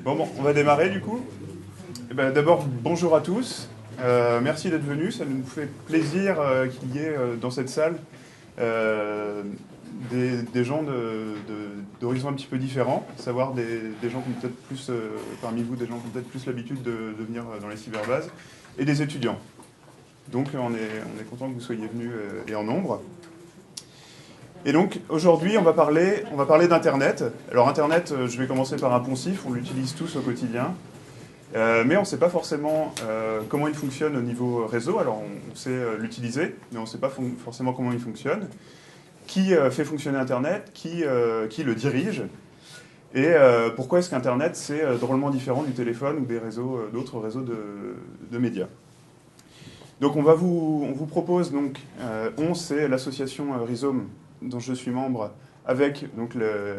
Bon, on va démarrer du coup. D'abord, bonjour à tous. Merci d'être venus. Ça nous fait plaisir qu'il y ait dans cette salle des gens d'horizons un petit peu différents, savoir des gens qui ont peut-être plus, parmi vous, des gens qui ont peut-être plus l'habitude de venir dans les cyberbases, et des étudiants. Donc on est content que vous soyez venus et en nombre. Et donc aujourd'hui on va parler d'Internet. Alors Internet, je vais commencer par un poncif, on l'utilise tous au quotidien. Mais on ne sait pas forcément comment il fonctionne au niveau réseau. Alors on sait l'utiliser, mais on ne sait pas forcément comment il fonctionne. Qui fait fonctionner Internet, qui le dirige, et pourquoi est-ce qu'Internet c'est drôlement différent du téléphone ou des réseaux, d'autres réseaux de médias. Donc on vous propose, donc, c'est l'association Rhizome dont je suis membre, avec donc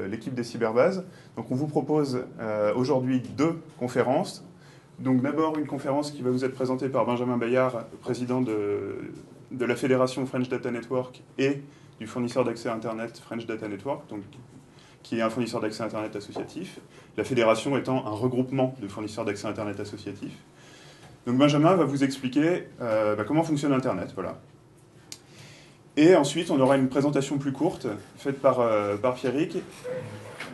l'équipe des cyberbases. Donc on vous propose aujourd'hui 2 conférences. Donc d'abord une conférence qui va vous être présentée par Benjamin Bayard, président de la fédération French Data Network et du fournisseur d'accès Internet French Data Network, donc, qui est un fournisseur d'accès Internet associatif, la fédération étant un regroupement de fournisseurs d'accès Internet associatifs. Donc Benjamin va vous expliquer comment fonctionne Internet, voilà. Et ensuite, on aura une présentation plus courte, faite par Pierrick,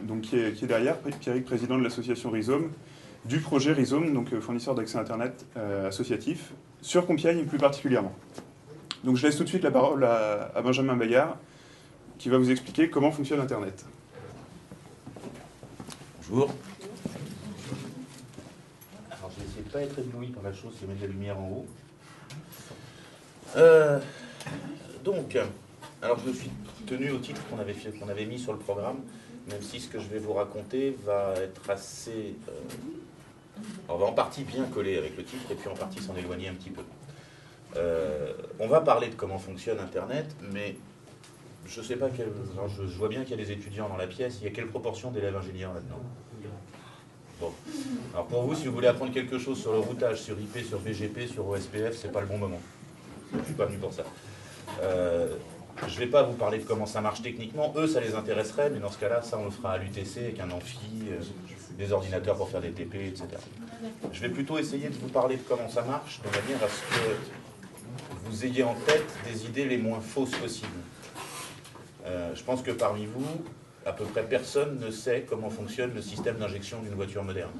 donc, qui est derrière, Pierrick, président de l'association Rhizome, du projet Rhizome, donc fournisseur d'accès Internet associatif, sur Compiègne plus particulièrement. Donc je laisse tout de suite la parole à Benjamin Bayard, qui va vous expliquer comment fonctionne Internet. Bonjour. Alors je vais essayer de ne pas être ébloui par la chose, je vais mettre la lumière en haut. Alors je me suis tenu au titre qu'on avait mis sur le programme, même si ce que je vais vous raconter va être assez... on va en partie bien coller avec le titre, et puis en partie s'en éloigner un petit peu. On va parler de comment fonctionne Internet, mais je sais pas je vois bien qu'il y a des étudiants dans la pièce. Il y a quelle proportion d'élèves ingénieurs là-dedans? Bon. Alors pour vous, si vous voulez apprendre quelque chose sur le routage, sur IP, sur BGP, sur OSPF, c'est pas le bon moment. Je suis pas venu pour ça. Je vais pas vous parler de comment ça marche techniquement. Eux, ça les intéresserait, mais dans ce cas-là, ça on le fera à l'UTC avec un amphi, des ordinateurs pour faire des TP, etc. Je vais plutôt essayer de vous parler de comment ça marche, de manière à ce que vous ayez en tête des idées les moins fausses possibles. Je pense que parmi vous, à peu près personne ne sait comment fonctionne le système d'injection d'une voiture moderne.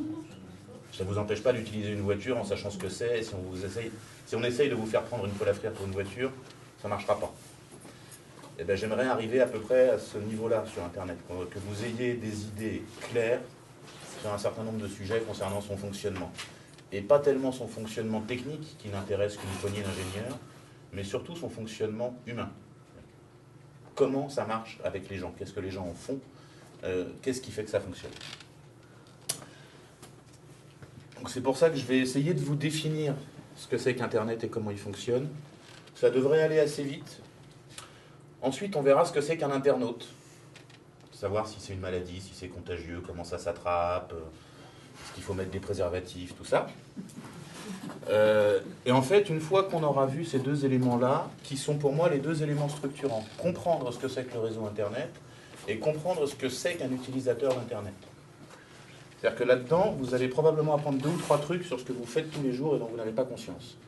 Ça ne vous empêche pas d'utiliser une voiture en sachant ce que c'est, et si on essaye de vous faire prendre une poêle à frire pour une voiture, ça ne marchera pas. Et bien, j'aimerais arriver à peu près à ce niveau-là sur Internet, que vous ayez des idées claires sur un certain nombre de sujets concernant son fonctionnement. Et pas tellement son fonctionnement technique, qui n'intéresse qu'une poignée d'ingénieurs, mais surtout son fonctionnement humain. Comment ça marche avec les gens? Qu'est-ce que les gens en font? Qu'est-ce qui fait que ça fonctionne? Donc c'est pour ça que je vais essayer de vous définir ce que c'est qu'Internet et comment il fonctionne. Ça devrait aller assez vite. Ensuite, on verra ce que c'est qu'un internaute. Savoir si c'est une maladie, si c'est contagieux, comment ça s'attrape, est-ce qu'il faut mettre des préservatifs, tout ça. Et en fait, une fois qu'on aura vu ces 2 éléments-là, qui sont pour moi les 2 éléments structurants, comprendre ce que c'est que le réseau Internet et comprendre ce que c'est qu'un utilisateur d'Internet. C'est-à-dire que là-dedans, vous allez probablement apprendre 2 ou 3 trucs sur ce que vous faites tous les jours et dont vous n'avez pas conscience.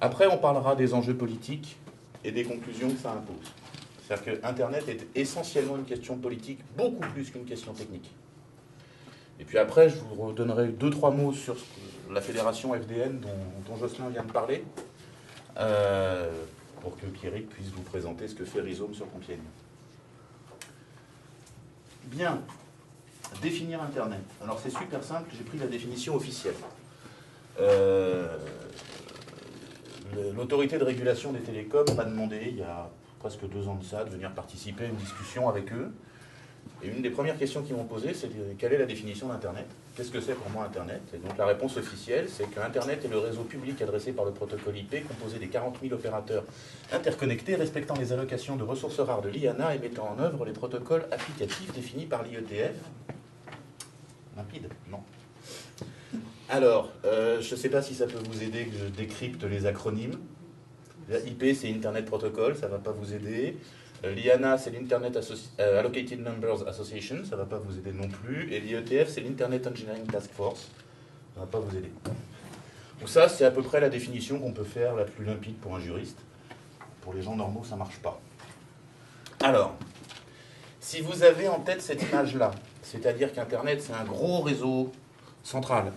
Après, on parlera des enjeux politiques et des conclusions que ça impose. C'est-à-dire que Internet est essentiellement une question politique, beaucoup plus qu'une question technique. Et puis après, je vous redonnerai 2-3 mots sur la fédération FDN dont Jocelyn vient de parler, pour que Pierrick puisse vous présenter ce que fait Rhizome sur Compiègne. Bien. Définir Internet. Alors c'est super simple, j'ai pris la définition officielle. L'autorité de régulation des télécoms m'a demandé, il y a presque 2 ans de ça, de venir participer à une discussion avec eux. Et une des premières questions qu'ils m'ont posées, c'est quelle est la définition d'Internet? Qu'est-ce que c'est pour moi Internet? Et donc la réponse officielle, c'est que Internet est le réseau public adressé par le protocole IP, composé des 40 000 opérateurs interconnectés, respectant les allocations de ressources rares de l'IANA et mettant en œuvre les protocoles applicatifs définis par l'IETF. Limpide? Non. Alors, je ne sais pas si ça peut vous aider que je décrypte les acronymes. IP, c'est Internet Protocol, ça ne va pas vous aider. L'IANA, c'est l'Internet Allocated Numbers Association, ça ne va pas vous aider non plus. Et l'IETF, c'est l'Internet Engineering Task Force, ça ne va pas vous aider. Donc ça, c'est à peu près la définition qu'on peut faire la plus limpide pour un juriste. Pour les gens normaux, ça ne marche pas. Alors, si vous avez en tête cette image-là, c'est-à-dire qu'Internet, c'est un gros réseau central,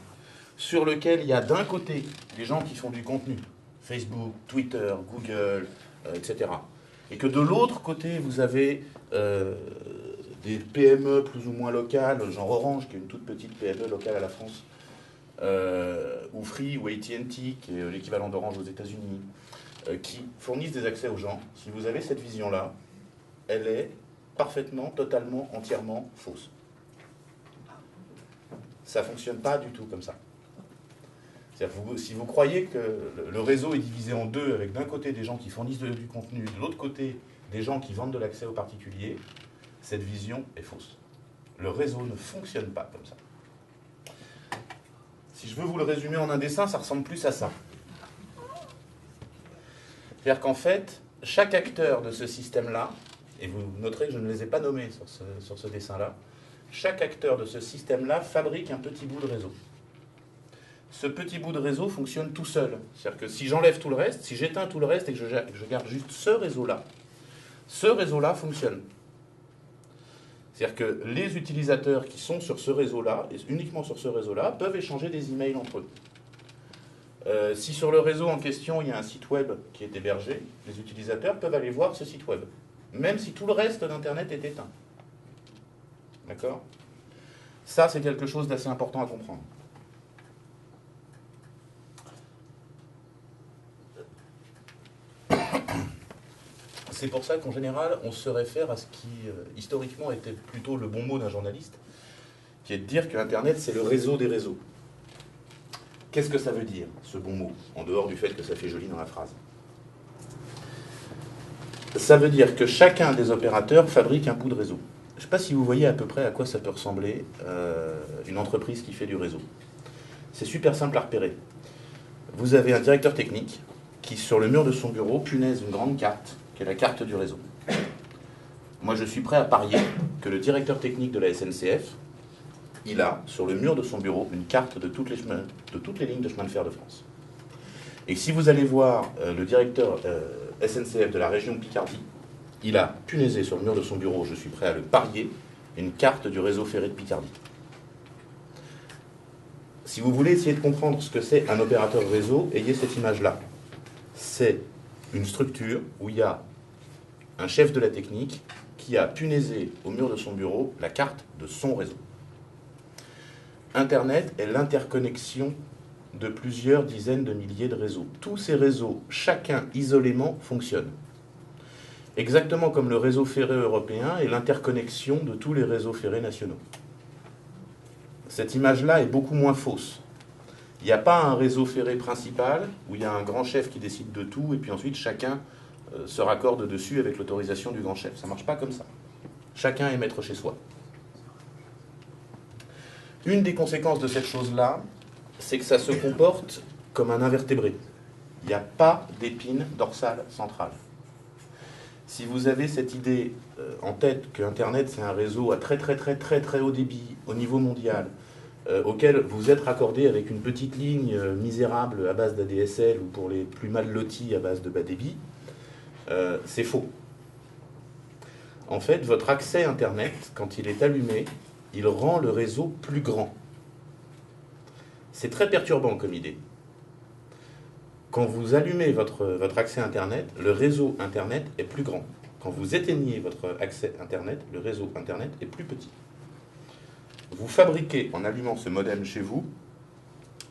sur lequel il y a d'un côté les gens qui font du contenu, Facebook, Twitter, Google, etc. Et que de l'autre côté, vous avez des PME plus ou moins locales, genre Orange, qui est une toute petite PME locale à la France, ou Free, ou AT&T, qui est l'équivalent d'Orange aux États-Unis, qui fournissent des accès aux gens. Si vous avez cette vision-là, elle est parfaitement, totalement, entièrement fausse. Ça ne fonctionne pas du tout comme ça. C'est-à-dire que si vous croyez que le réseau est divisé en deux, avec d'un côté des gens qui fournissent du contenu, de l'autre côté des gens qui vendent de l'accès aux particuliers, cette vision est fausse. Le réseau ne fonctionne pas comme ça. Si je veux vous le résumer en un dessin, ça ressemble plus à ça. C'est-à-dire qu'en fait, chaque acteur de ce système-là, et vous noterez que je ne les ai pas nommés sur ce dessin-là, chaque acteur de ce système-là fabrique un petit bout de réseau. Ce petit bout de réseau fonctionne tout seul. C'est-à-dire que si j'enlève tout le reste, si j'éteins tout le reste et que je garde juste ce réseau-là fonctionne. C'est-à-dire que les utilisateurs qui sont sur ce réseau-là, et uniquement sur ce réseau-là, peuvent échanger des emails entre eux. Si sur le réseau en question, il y a un site web qui est hébergé, les utilisateurs peuvent aller voir ce site web, même si tout le reste d'Internet est éteint. D'accord ? Ça, c'est quelque chose d'assez important à comprendre. C'est pour ça qu'en général, on se réfère à ce qui, historiquement, était plutôt le bon mot d'un journaliste, qui est de dire que Internet, c'est le réseau des réseaux. Qu'est-ce que ça veut dire, ce bon mot, en dehors du fait que ça fait joli dans la phrase ? Ça veut dire que chacun des opérateurs fabrique un bout de réseau. Je ne sais pas si vous voyez à peu près à quoi ça peut ressembler une entreprise qui fait du réseau. C'est super simple à repérer. Vous avez un directeur technique qui, sur le mur de son bureau, punaise une grande carte, qui est la carte du réseau. Moi, je suis prêt à parier que le directeur technique de la SNCF, il a, sur le mur de son bureau, une carte de toutes les lignes de chemin de fer de France. Et si vous allez voir le directeur SNCF de la région de Picardie, il a punaisé sur le mur de son bureau, je suis prêt à le parier, une carte du réseau ferré de Picardie. Si vous voulez essayer de comprendre ce que c'est un opérateur réseau, ayez cette image-là. C'est une structure où il y a un chef de la technique qui a punaisé au mur de son bureau la carte de son réseau. Internet est l'interconnexion de plusieurs dizaines de milliers de réseaux. Tous ces réseaux, chacun isolément, fonctionnent. Exactement comme le réseau ferré européen est l'interconnexion de tous les réseaux ferrés nationaux. Cette image-là est beaucoup moins fausse. Il n'y a pas un réseau ferré principal où il y a un grand chef qui décide de tout et puis ensuite chacun se raccorde dessus avec l'autorisation du grand chef. Ça ne marche pas comme ça. Chacun est maître chez soi. Une des conséquences de cette chose-là, c'est que ça se comporte comme un invertébré. Il n'y a pas d'épine dorsale centrale. Si vous avez cette idée en tête que Internet c'est un réseau à très haut débit au niveau mondial, auquel vous êtes raccordé avec une petite ligne misérable à base d'ADSL ou pour les plus mal lotis à base de bas débit, c'est faux. En fait, votre accès Internet, quand il est allumé, il rend le réseau plus grand. C'est très perturbant comme idée. Quand vous allumez votre accès Internet, le réseau Internet est plus grand. Quand vous éteignez votre accès Internet, le réseau Internet est plus petit. Vous fabriquez, en allumant ce modem chez vous,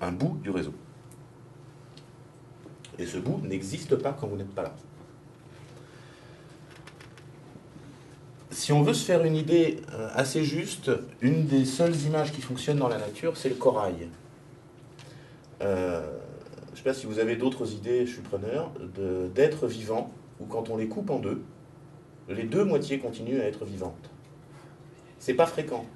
un bout du réseau. Et ce bout n'existe pas quand vous n'êtes pas là. Si on veut se faire une idée assez juste, une des seules images qui fonctionnent dans la nature, c'est le corail. Je ne sais pas si vous avez d'autres idées, je suis preneur, d'êtres vivants, où quand on les coupe en deux, les deux moitiés continuent à être vivantes. C'est pas fréquent.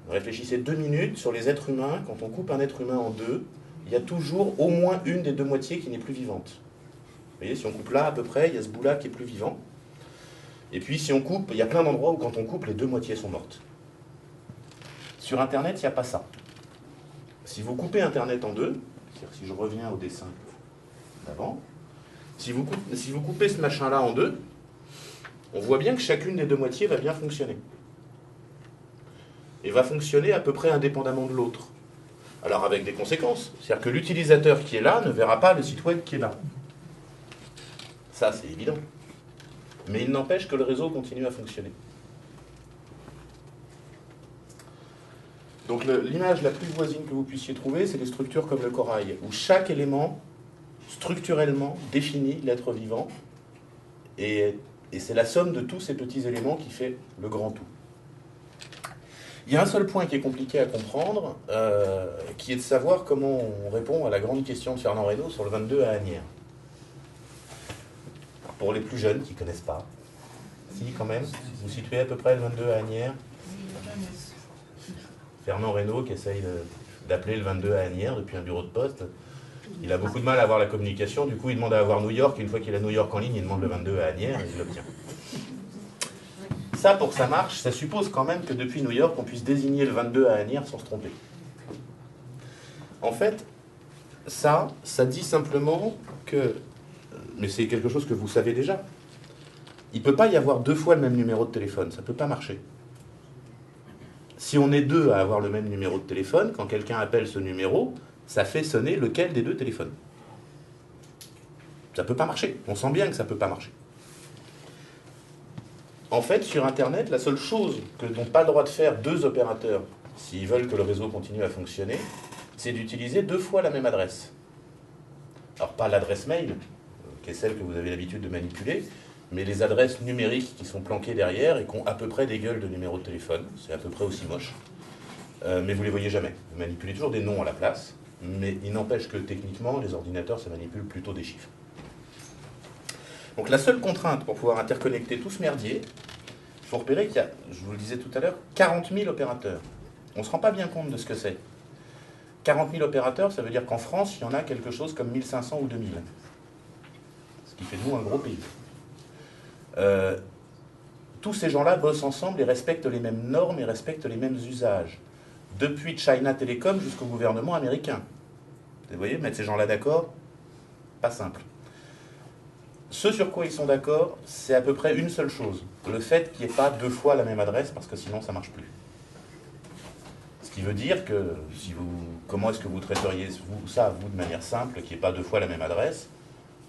Réfléchissez 2 minutes sur les êtres humains. Quand on coupe un être humain en deux, il y a toujours au moins une des deux moitiés qui n'est plus vivante. Vous voyez, si on coupe là à peu près, il y a ce bout-là qui est plus vivant. Et puis si on coupe, il y a plein d'endroits où quand on coupe, les deux moitiés sont mortes. Sur Internet, il n'y a pas ça. Si vous coupez Internet en deux, c'est-à-dire si je reviens au dessin d'avant, si vous coupez ce machin-là en deux, on voit bien que chacune des deux moitiés va bien fonctionner. Et va fonctionner à peu près indépendamment de l'autre. Alors avec des conséquences. C'est-à-dire que l'utilisateur qui est là ne verra pas le site web qui est là. Ça, c'est évident. Mais il n'empêche que le réseau continue à fonctionner. Donc l'image la plus voisine que vous puissiez trouver, c'est des structures comme le corail, où chaque élément, structurellement, définit l'être vivant, et c'est la somme de tous ces petits éléments qui fait le grand tout. Il y a un seul point qui est compliqué à comprendre, qui est de savoir comment on répond à la grande question de Fernand Reynaud sur le 22 à Asnières. Pour les plus jeunes qui ne connaissent pas, si quand même, vous situez à peu près le 22 à Asnières. Fernand Reynaud qui essaye d'appeler le 22 à Asnières depuis un bureau de poste, il a beaucoup de mal à avoir la communication, du coup il demande à avoir New York, une fois qu'il a New York en ligne, il demande le 22 à Asnières et il l'obtient. Ça, pour que ça marche, ça suppose quand même que depuis New York, on puisse désigner le 22 à Asnières sans se tromper. En fait, ça dit simplement que, mais c'est quelque chose que vous savez déjà, il ne peut pas y avoir deux fois le même numéro de téléphone, ça ne peut pas marcher. Si on est deux à avoir le même numéro de téléphone, quand quelqu'un appelle ce numéro, ça fait sonner lequel des deux téléphones. Ça ne peut pas marcher, on sent bien que ça ne peut pas marcher. En fait, sur Internet, la seule chose que n'ont pas le droit de faire deux opérateurs, s'ils veulent que le réseau continue à fonctionner, c'est d'utiliser deux fois la même adresse. Alors, pas l'adresse mail, qui est celle que vous avez l'habitude de manipuler, mais les adresses numériques qui sont planquées derrière et qui ont à peu près des gueules de numéro de téléphone. C'est à peu près aussi moche. Mais vous ne les voyez jamais. Vous manipulez toujours des noms à la place, mais il n'empêche que techniquement, les ordinateurs, ça manipule plutôt des chiffres. Donc la seule contrainte pour pouvoir interconnecter tout ce merdier, il faut repérer qu'il y a, je vous le disais tout à l'heure, 40 000 opérateurs. On ne se rend pas bien compte de ce que c'est. 40 000 opérateurs, ça veut dire qu'en France, il y en a quelque chose comme 1500 ou 2000. Ce qui fait de nous un gros pays. Tous ces gens-là bossent ensemble et respectent les mêmes normes et respectent les mêmes usages. Depuis China Telecom jusqu'au gouvernement américain. Vous voyez, mettre ces gens-là d'accord, pas simple. Ce sur quoi ils sont d'accord, c'est à peu près une seule chose. Le fait qu'il n'y ait pas deux fois la même adresse, parce que sinon ça ne marche plus. Ce qui veut dire que, comment est-ce que vous traiteriez ça, vous, de manière simple, qu'il n'y ait pas deux fois la même adresse?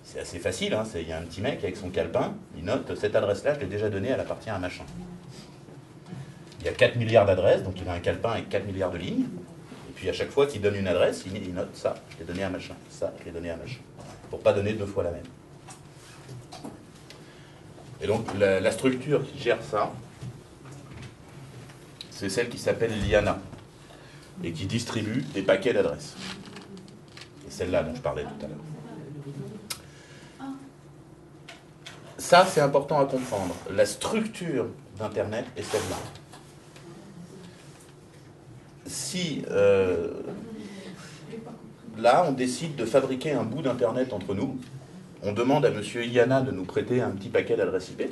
C'est assez facile, hein. Il y a un petit mec avec son calepin, il note, cette adresse-là, je l'ai déjà donnée, elle appartient à machin. Il y a 4 milliards d'adresses, donc il a un calepin avec 4 milliards de lignes, et puis à chaque fois qu'il donne une adresse, il note ça, je l'ai donné à machin, ça, je l'ai donné à machin, pour ne pas donner deux fois la même. Et donc la structure qui gère ça, c'est celle qui s'appelle l'IANA, et qui distribue des paquets d'adresses. C'est celle-là dont je parlais tout à l'heure. Ça, c'est important à comprendre. La structure d'Internet est celle-là. Si, là, on décide de fabriquer un bout d'Internet entre nous, on demande à M. IANA de nous prêter un petit paquet d'adresses IP,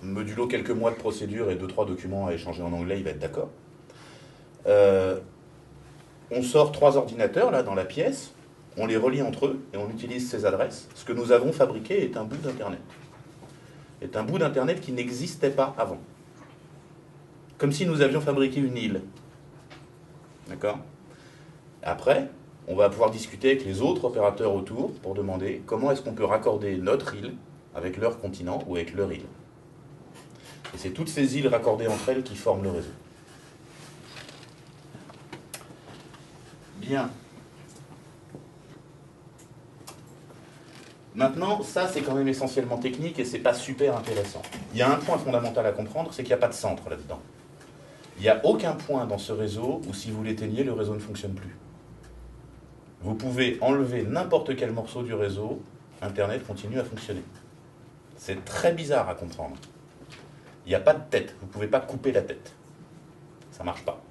modulo quelques mois de procédure et 2-3 documents à échanger en anglais, il va être d'accord. On sort 3 ordinateurs, là, dans la pièce, on les relie entre eux et on utilise ces adresses. Ce que nous avons fabriqué est un bout d'Internet. Est un bout d'Internet qui n'existait pas avant. Comme si nous avions fabriqué une île. D'accord ? Après, on va pouvoir discuter avec les autres opérateurs autour pour demander comment est-ce qu'on peut raccorder notre île avec leur continent ou avec leur île. Et c'est toutes ces îles raccordées entre elles qui forment le réseau. Bien. Maintenant, ça c'est quand même essentiellement technique et c'est pas super intéressant. Il y a un point fondamental à comprendre, c'est qu'il n'y a pas de centre là-dedans. Il n'y a aucun point dans ce réseau où si vous l'éteignez, le réseau ne fonctionne plus. Vous pouvez enlever n'importe quel morceau du réseau, Internet continue à fonctionner. C'est très bizarre à comprendre. Il n'y a pas de tête, vous ne pouvez pas couper la tête. Ça ne marche pas.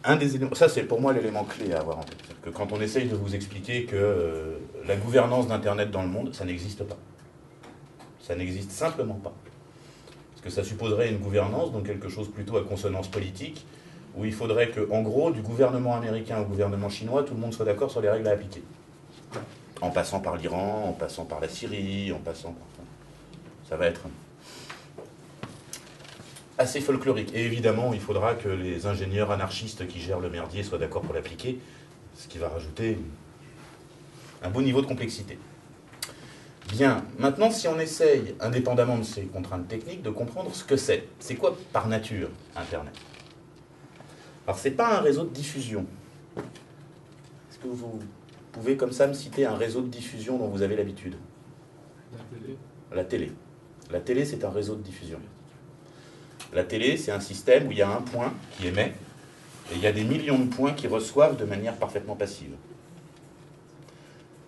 un des éléments, ça c'est pour moi l'élément clé à avoir en tête. Que quand on essaye de vous expliquer que la gouvernance d'Internet dans le monde, ça n'existe pas. Ça n'existe simplement pas. Parce que ça supposerait une gouvernance, donc quelque chose plutôt à consonance politique, où il faudrait que, en gros, du gouvernement américain au gouvernement chinois, tout le monde soit d'accord sur les règles à appliquer. En passant par l'Iran, en passant par la Syrie, en passant par... Ça va être assez folklorique. Et évidemment, il faudra que les ingénieurs anarchistes qui gèrent le merdier soient d'accord pour l'appliquer, ce qui va rajouter un beau niveau de complexité. Bien, maintenant, si on essaye, indépendamment de ces contraintes techniques, de comprendre ce que c'est. C'est quoi, par nature, Internet? Alors, c'est pas un réseau de diffusion. Est-ce que vous pouvez, comme ça, me citer un réseau de diffusion dont vous avez l'habitude? La télé. La télé. La télé, c'est un réseau de diffusion. La télé, c'est un système où il y a un point qui émet, et il y a des millions de points qui reçoivent de manière parfaitement passive.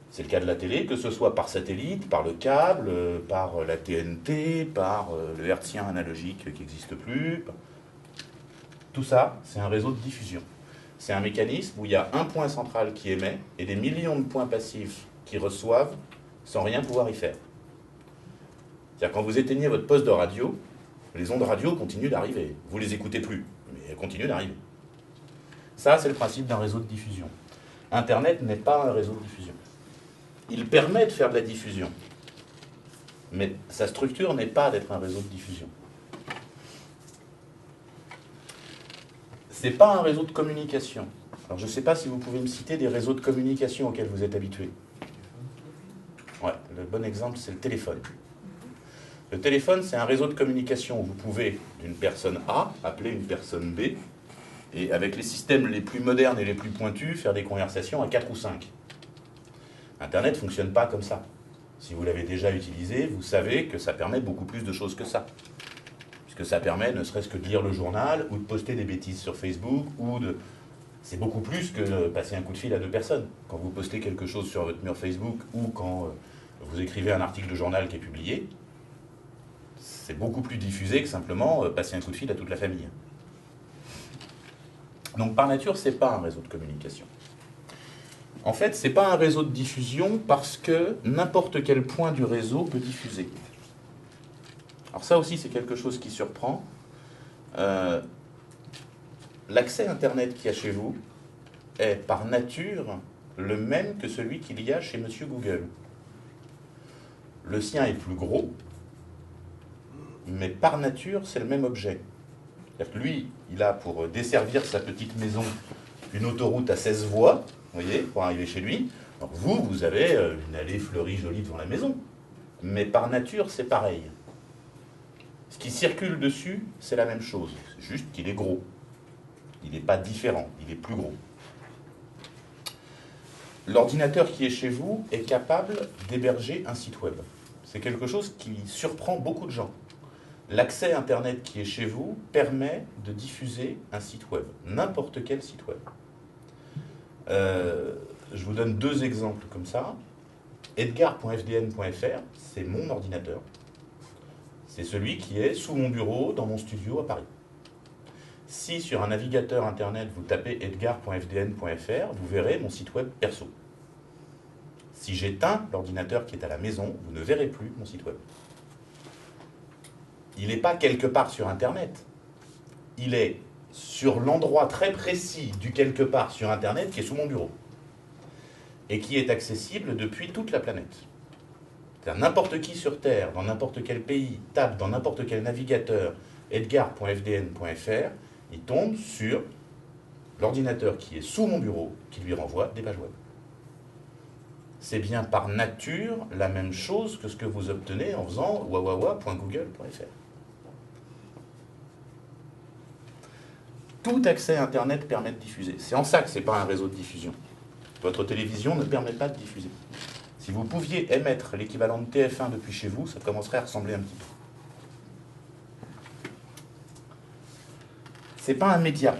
C'est le cas de la télé, que ce soit par satellite, par le câble, par la TNT, par le hertzien analogique qui n'existe plus. Tout ça, c'est un réseau de diffusion. C'est un mécanisme où il y a un point central qui émet et des millions de points passifs qui reçoivent sans rien pouvoir y faire. C'est-à-dire quand vous éteignez votre poste de radio, les ondes radio continuent d'arriver. Vous ne les écoutez plus, mais elles continuent d'arriver. Ça, c'est le principe d'un réseau de diffusion. Internet n'est pas un réseau de diffusion. Il permet de faire de la diffusion, mais sa structure n'est pas d'être un réseau de diffusion. C'est pas un réseau de communication. Alors je ne sais pas si vous pouvez me citer des réseaux de communication auxquels vous êtes habitués. Ouais, le bon exemple, c'est le téléphone. Le téléphone, c'est un réseau de communication où vous pouvez, d'une personne A, appeler une personne B, et avec les systèmes les plus modernes et les plus pointus, faire des conversations à 4 ou 5. Internet ne fonctionne pas comme ça. Si vous l'avez déjà utilisé, vous savez que ça permet beaucoup plus de choses que ça. Puisque ça permet ne serait-ce que de lire le journal, ou de poster des bêtises sur Facebook, ou de... C'est beaucoup plus que de passer un coup de fil à 2 personnes. Quand vous postez quelque chose sur votre mur Facebook, ou quand vous écrivez un article de journal qui est publié, c'est beaucoup plus diffusé que simplement passer un coup de fil à toute la famille. Donc par nature, ce n'est pas un réseau de communication. En fait, ce n'est pas un réseau de diffusion parce que n'importe quel point du réseau peut diffuser. Alors ça aussi, c'est quelque chose qui surprend. L'accès Internet qu'il y a chez vous est par nature le même que celui qu'il y a chez Monsieur Google. Le sien est plus gros, mais par nature, c'est le même objet. C'est-à-dire que lui, il a pour desservir sa petite maison une autoroute à 16 voies, vous voyez, pour arriver chez lui. Alors vous avez une allée fleurie jolie devant la maison. Mais par nature, c'est pareil. Ce qui circule dessus, c'est la même chose. C'est juste qu'il est gros. Il n'est pas différent, il est plus gros. L'ordinateur qui est chez vous est capable d'héberger un site web. C'est quelque chose qui surprend beaucoup de gens. L'accès Internet qui est chez vous permet de diffuser un site web, n'importe quel site web. Je vous donne 2 exemples comme ça. Edgar.fdn.fr, c'est mon ordinateur. C'est celui qui est sous mon bureau, dans mon studio à Paris. Si sur un navigateur Internet vous tapez edgar.fdn.fr, vous verrez mon site web perso. Si j'éteins l'ordinateur qui est à la maison, vous ne verrez plus mon site web. Il n'est pas quelque part sur Internet. Il est sur l'endroit très précis du quelque part sur Internet qui est sous mon bureau. Et qui est accessible depuis toute la planète. C'est-à-dire n'importe qui sur Terre, dans n'importe quel pays, tape dans n'importe quel navigateur edgar.fdn.fr, il tombe sur l'ordinateur qui est sous mon bureau, qui lui renvoie des pages web. C'est bien par nature la même chose que ce que vous obtenez en faisant wawawa.google.fr. Tout accès à Internet permet de diffuser. C'est en ça que ce n'est pas un réseau de diffusion. Votre télévision ne permet pas de diffuser. Si vous pouviez émettre l'équivalent de TF1 depuis chez vous, ça commencerait à ressembler un petit peu. C'est pas un média.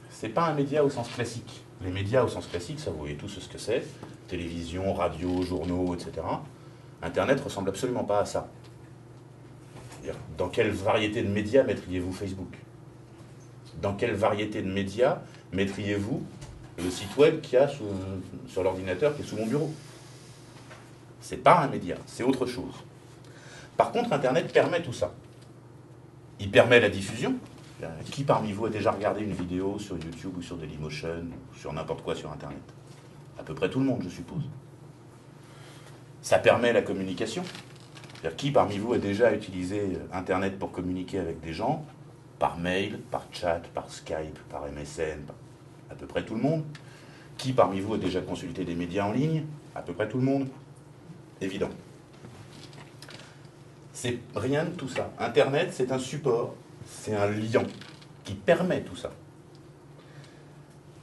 C'est pas un média au sens classique. Les médias au sens classique, ça vous voyez tous ce que c'est. Télévision, radio, journaux, etc. Internet ressemble absolument pas à ça. C'est-à-dire, dans quelle variété de médias mettriez-vous Facebook? Dans quelle variété de médias mettriez-vous le site web qu'il y a sur l'ordinateur qui est sous mon bureau? C'est pas un média, c'est autre chose. Par contre, Internet permet tout ça. Il permet la diffusion. Qui parmi vous a déjà regardé une vidéo sur YouTube ou sur Dailymotion ou sur n'importe quoi sur Internet? À peu près tout le monde, je suppose. Ça permet la communication. C'est-à-dire, qui parmi vous a déjà utilisé Internet pour communiquer avec des gens, par mail, par chat, par Skype, par MSN, à peu près tout le monde. Qui parmi vous a déjà consulté des médias en ligne? À peu près tout le monde. Évident. C'est rien de tout ça. Internet, c'est un support, c'est un lien qui permet tout ça.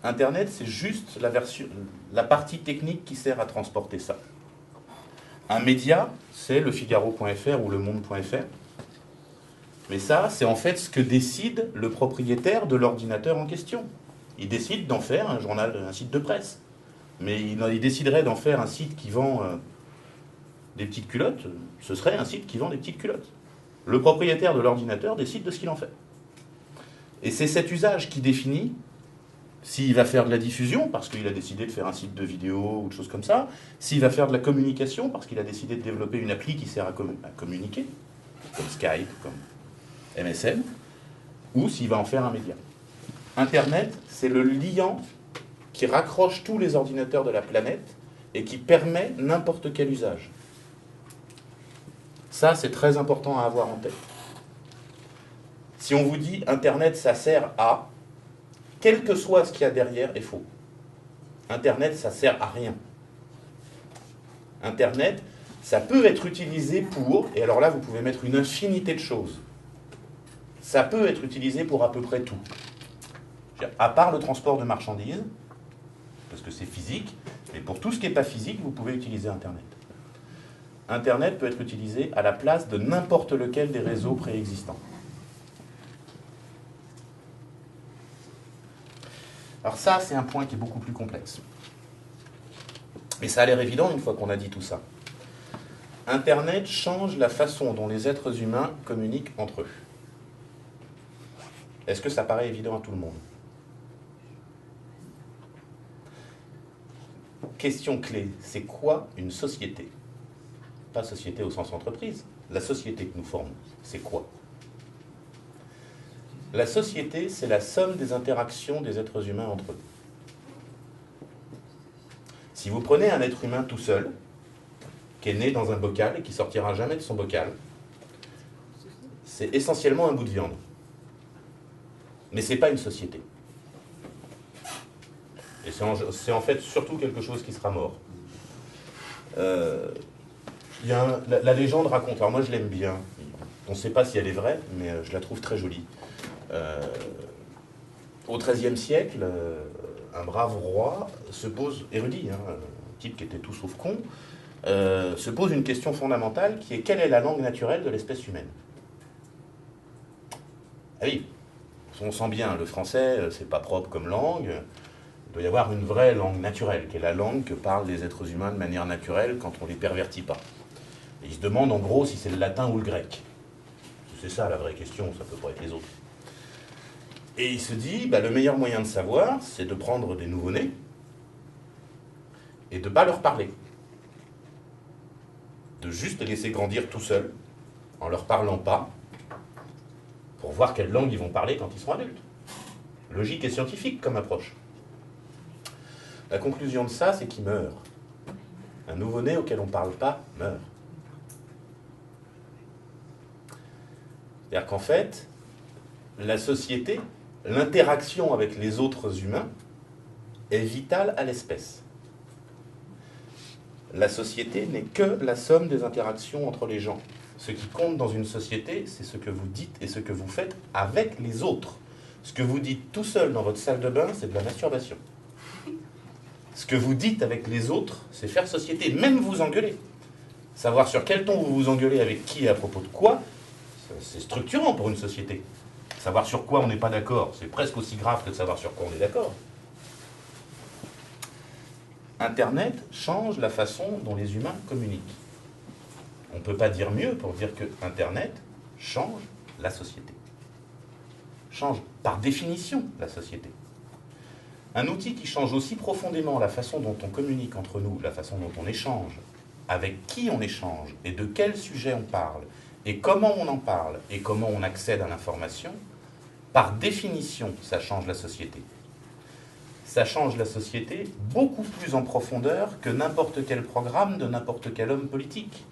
Internet, c'est juste la partie technique qui sert à transporter ça. Un média, c'est le Figaro.fr ou le Monde.fr. Mais ça, c'est en fait ce que décide le propriétaire de l'ordinateur en question. Il décide d'en faire un journal, un site de presse. Mais il déciderait d'en faire un site qui vend des petites culottes, ce serait un site qui vend des petites culottes. Le propriétaire de l'ordinateur décide de ce qu'il en fait. Et c'est cet usage qui définit s'il va faire de la diffusion, parce qu'il a décidé de faire un site de vidéo ou de choses comme ça, s'il va faire de la communication, parce qu'il a décidé de développer une appli qui sert à communiquer, comme Skype, comme MSN, ou s'il va en faire un média. Internet, c'est le liant qui raccroche tous les ordinateurs de la planète et qui permet n'importe quel usage. Ça, c'est très important à avoir en tête. Si on vous dit Internet, ça sert à, quel que soit ce qu'il y a derrière, est faux. Internet, ça sert à rien. Internet, ça peut être utilisé pour, et alors là, vous pouvez mettre une infinité de choses. Ça peut être utilisé pour à peu près tout. À part le transport de marchandises, parce que c'est physique, mais pour tout ce qui n'est pas physique, vous pouvez utiliser Internet. Internet peut être utilisé à la place de n'importe lequel des réseaux préexistants. Alors ça, c'est un point qui est beaucoup plus complexe. Mais ça a l'air évident une fois qu'on a dit tout ça. Internet change la façon dont les êtres humains communiquent entre eux. Est-ce que ça paraît évident à tout le monde? Question clé, c'est quoi une société? Pas société au sens entreprise. La société que nous formons, c'est quoi? La société, c'est la somme des interactions des êtres humains entre eux. Si vous prenez un être humain tout seul, qui est né dans un bocal et qui sortira jamais de son bocal, c'est essentiellement un bout de viande. Mais ce n'est pas une société. Et c'est en fait surtout quelque chose qui sera mort. La légende raconte, alors moi je l'aime bien, on ne sait pas si elle est vraie, mais je la trouve très jolie. Au XIIIe siècle, un brave roi se pose, érudit, un type qui était tout sauf con, se pose une question fondamentale qui est: quelle est la langue naturelle de l'espèce humaine? Ah oui, on sent bien, le français, c'est pas propre comme langue. Il doit y avoir une vraie langue naturelle, qui est la langue que parlent les êtres humains de manière naturelle quand on ne les pervertit pas. Et il se demande en gros si c'est le latin ou le grec. C'est ça la vraie question, ça peut pas être les autres. Et il se dit, le meilleur moyen de savoir, c'est de prendre des nouveau-nés et de ne pas leur parler. De juste les laisser grandir tout seuls, en leur parlant pas, pour voir quelle langue ils vont parler quand ils seront adultes. Logique et scientifique comme approche. La conclusion de ça, c'est qu'il meurt. Un nouveau-né auquel on ne parle pas meurt. C'est-à-dire qu'en fait, la société, l'interaction avec les autres humains est vitale à l'espèce. La société n'est que la somme des interactions entre les gens. Ce qui compte dans une société, c'est ce que vous dites et ce que vous faites avec les autres. Ce que vous dites tout seul dans votre salle de bain, c'est de la masturbation. Ce que vous dites avec les autres, c'est faire société, même vous engueuler. Savoir sur quel ton vous vous engueulez avec qui et à propos de quoi, c'est structurant pour une société. Savoir sur quoi on n'est pas d'accord, c'est presque aussi grave que de savoir sur quoi on est d'accord. Internet change la façon dont les humains communiquent. On ne peut pas dire mieux pour dire que Internet change la société. change par définition la société. Un outil qui change aussi profondément la façon dont on communique entre nous, la façon dont on échange, avec qui on échange, et de quel sujet on parle, et comment on en parle, et comment on accède à l'information, par définition, ça change la société. Ça change la société beaucoup plus en profondeur que n'importe quel programme de n'importe quel homme politique.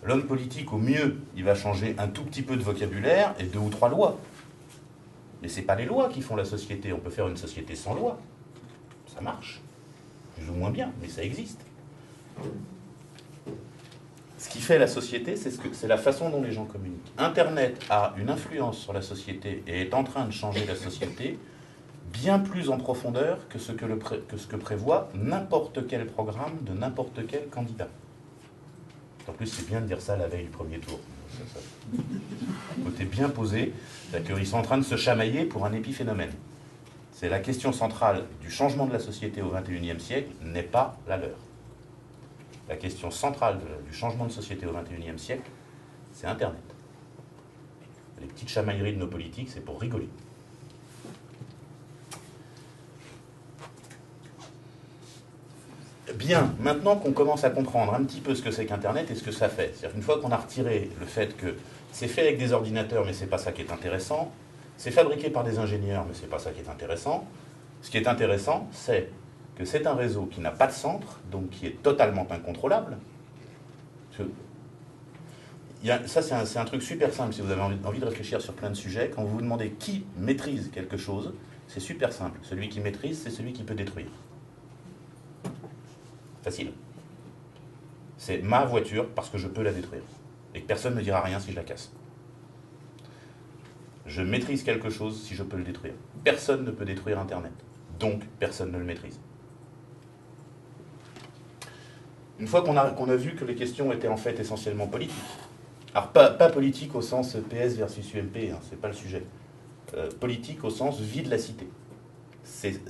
L'homme politique, au mieux, il va changer un tout petit peu de vocabulaire et 2 ou 3 lois. Mais ce n'est pas les lois qui font la société. On peut faire une société sans loi. Ça marche. Plus ou moins bien, mais ça existe. Ce qui fait la société, c'est la façon dont les gens communiquent. Internet a une influence sur la société et est en train de changer la société bien plus en profondeur que ce que prévoit n'importe quel programme de n'importe quel candidat. En plus, c'est bien de dire ça la veille du premier tour. Côté bien posé, c'est-à-dire qu'ils sont en train de se chamailler pour un épiphénomène. C'est la question centrale du changement de la société au XXIe siècle n'est pas la leur. La question centrale du changement de société au XXIe siècle, c'est Internet. Les petites chamailleries de nos politiques, c'est pour rigoler. Bien, maintenant qu'on commence à comprendre un petit peu ce que c'est qu'Internet et ce que ça fait, c'est-à-dire qu'une fois qu'on a retiré le fait que c'est fait avec des ordinateurs, mais c'est pas ça qui est intéressant, c'est fabriqué par des ingénieurs, mais c'est pas ça qui est intéressant, ce qui est intéressant, c'est que c'est un réseau qui n'a pas de centre, donc qui est totalement incontrôlable. Ça, c'est un truc super simple, si vous avez envie de réfléchir sur plein de sujets. Quand vous vous demandez qui maîtrise quelque chose, c'est super simple. Celui qui maîtrise, c'est celui qui peut détruire. Facile. C'est ma voiture parce que je peux la détruire. Et que personne ne me dira rien si je la casse. Je maîtrise quelque chose si je peux le détruire. Personne ne peut détruire Internet. Donc, personne ne le maîtrise. Une fois qu'on a vu que les questions étaient en fait essentiellement politiques, alors pas politique au sens PS versus UMP, hein, c'est pas le sujet. Politique au sens vie de la cité. C'est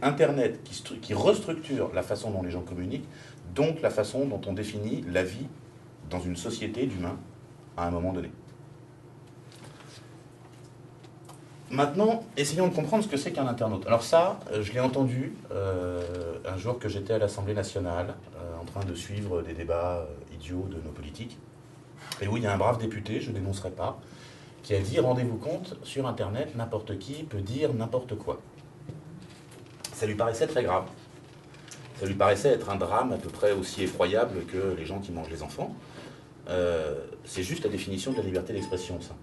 Internet qui restructure la façon dont les gens communiquent, donc la façon dont on définit la vie dans une société d'humains à un moment donné. Maintenant, essayons de comprendre ce que c'est qu'un internaute. Alors ça, je l'ai entendu un jour que j'étais à l'Assemblée nationale, en train de suivre des débats idiots de nos politiques, et où il y a un brave député, je ne dénoncerai pas, qui a dit « Rendez-vous compte, sur Internet, n'importe qui peut dire n'importe quoi ». Ça lui paraissait très grave. Ça lui paraissait être un drame à peu près aussi effroyable que les gens qui mangent les enfants. C'est juste la définition de la liberté d'expression, ça.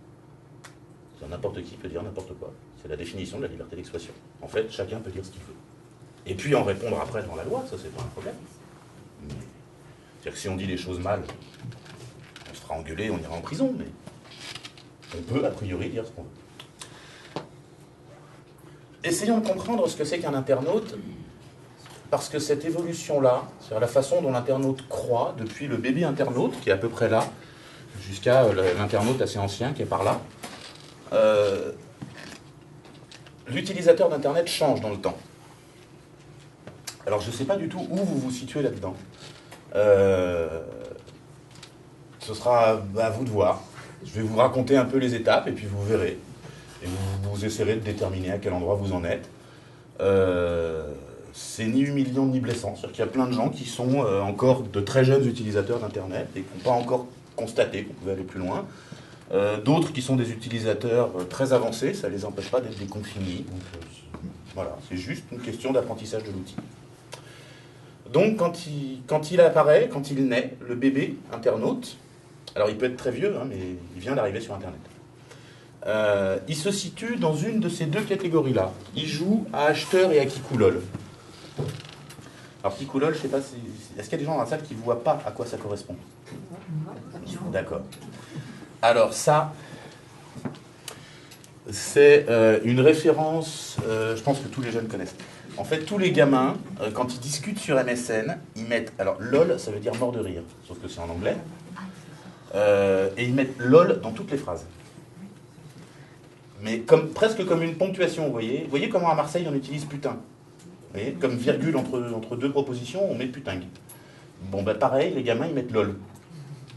N'importe qui peut dire n'importe quoi. C'est la définition de la liberté d'expression. En fait, chacun peut dire ce qu'il veut. Et puis en répondre après dans la loi, ça c'est pas un problème. C'est-à-dire que si on dit les choses mal, on se fera engueuler, on ira en prison, mais on peut a priori dire ce qu'on veut. Essayons de comprendre ce que c'est qu'un internaute, parce que cette évolution-là, c'est-à-dire la façon dont l'internaute croît, depuis le bébé internaute, qui est à peu près là, jusqu'à l'internaute assez ancien, qui est par là, l'utilisateur d'Internet change dans le temps. Alors je ne sais pas du tout où vous vous situez là-dedans. Ce sera à vous de voir. Je vais vous raconter un peu les étapes et puis vous verrez. Et vous essayerez de déterminer à quel endroit vous en êtes. C'est ni humiliant ni blessant. C'est-à-dire qu'il y a plein de gens qui sont encore de très jeunes utilisateurs d'Internet et qui n'ont pas encore constaté qu'on pouvait aller plus loin. D'autres qui sont des utilisateurs très avancés, ça ne les empêche pas d'être des confinis. Donc, voilà, c'est juste une question d'apprentissage de l'outil. Donc quand il apparaît, quand il naît, le bébé internaute, alors il peut être très vieux, hein, mais il vient d'arriver sur Internet. Il se situe dans une de ces deux catégories-là. Il joue à acheteur et à Kikoulol. Alors Kikoulol, je ne sais pas, est-ce qu'il y a des gens dans la salle qui ne voient pas à quoi ça correspond? D'accord. Alors ça, c'est une référence, je pense que tous les jeunes connaissent. En fait, tous les gamins, quand ils discutent sur MSN, ils mettent... Alors, LOL, ça veut dire mort de rire, sauf que c'est en anglais. Et ils mettent LOL dans toutes les phrases. Mais presque comme une ponctuation, vous voyez. Vous voyez comment à Marseille, on utilise putain. Vous voyez, comme virgule entre deux propositions, on met putingue. Bon, ben pareil, les gamins, ils mettent LOL.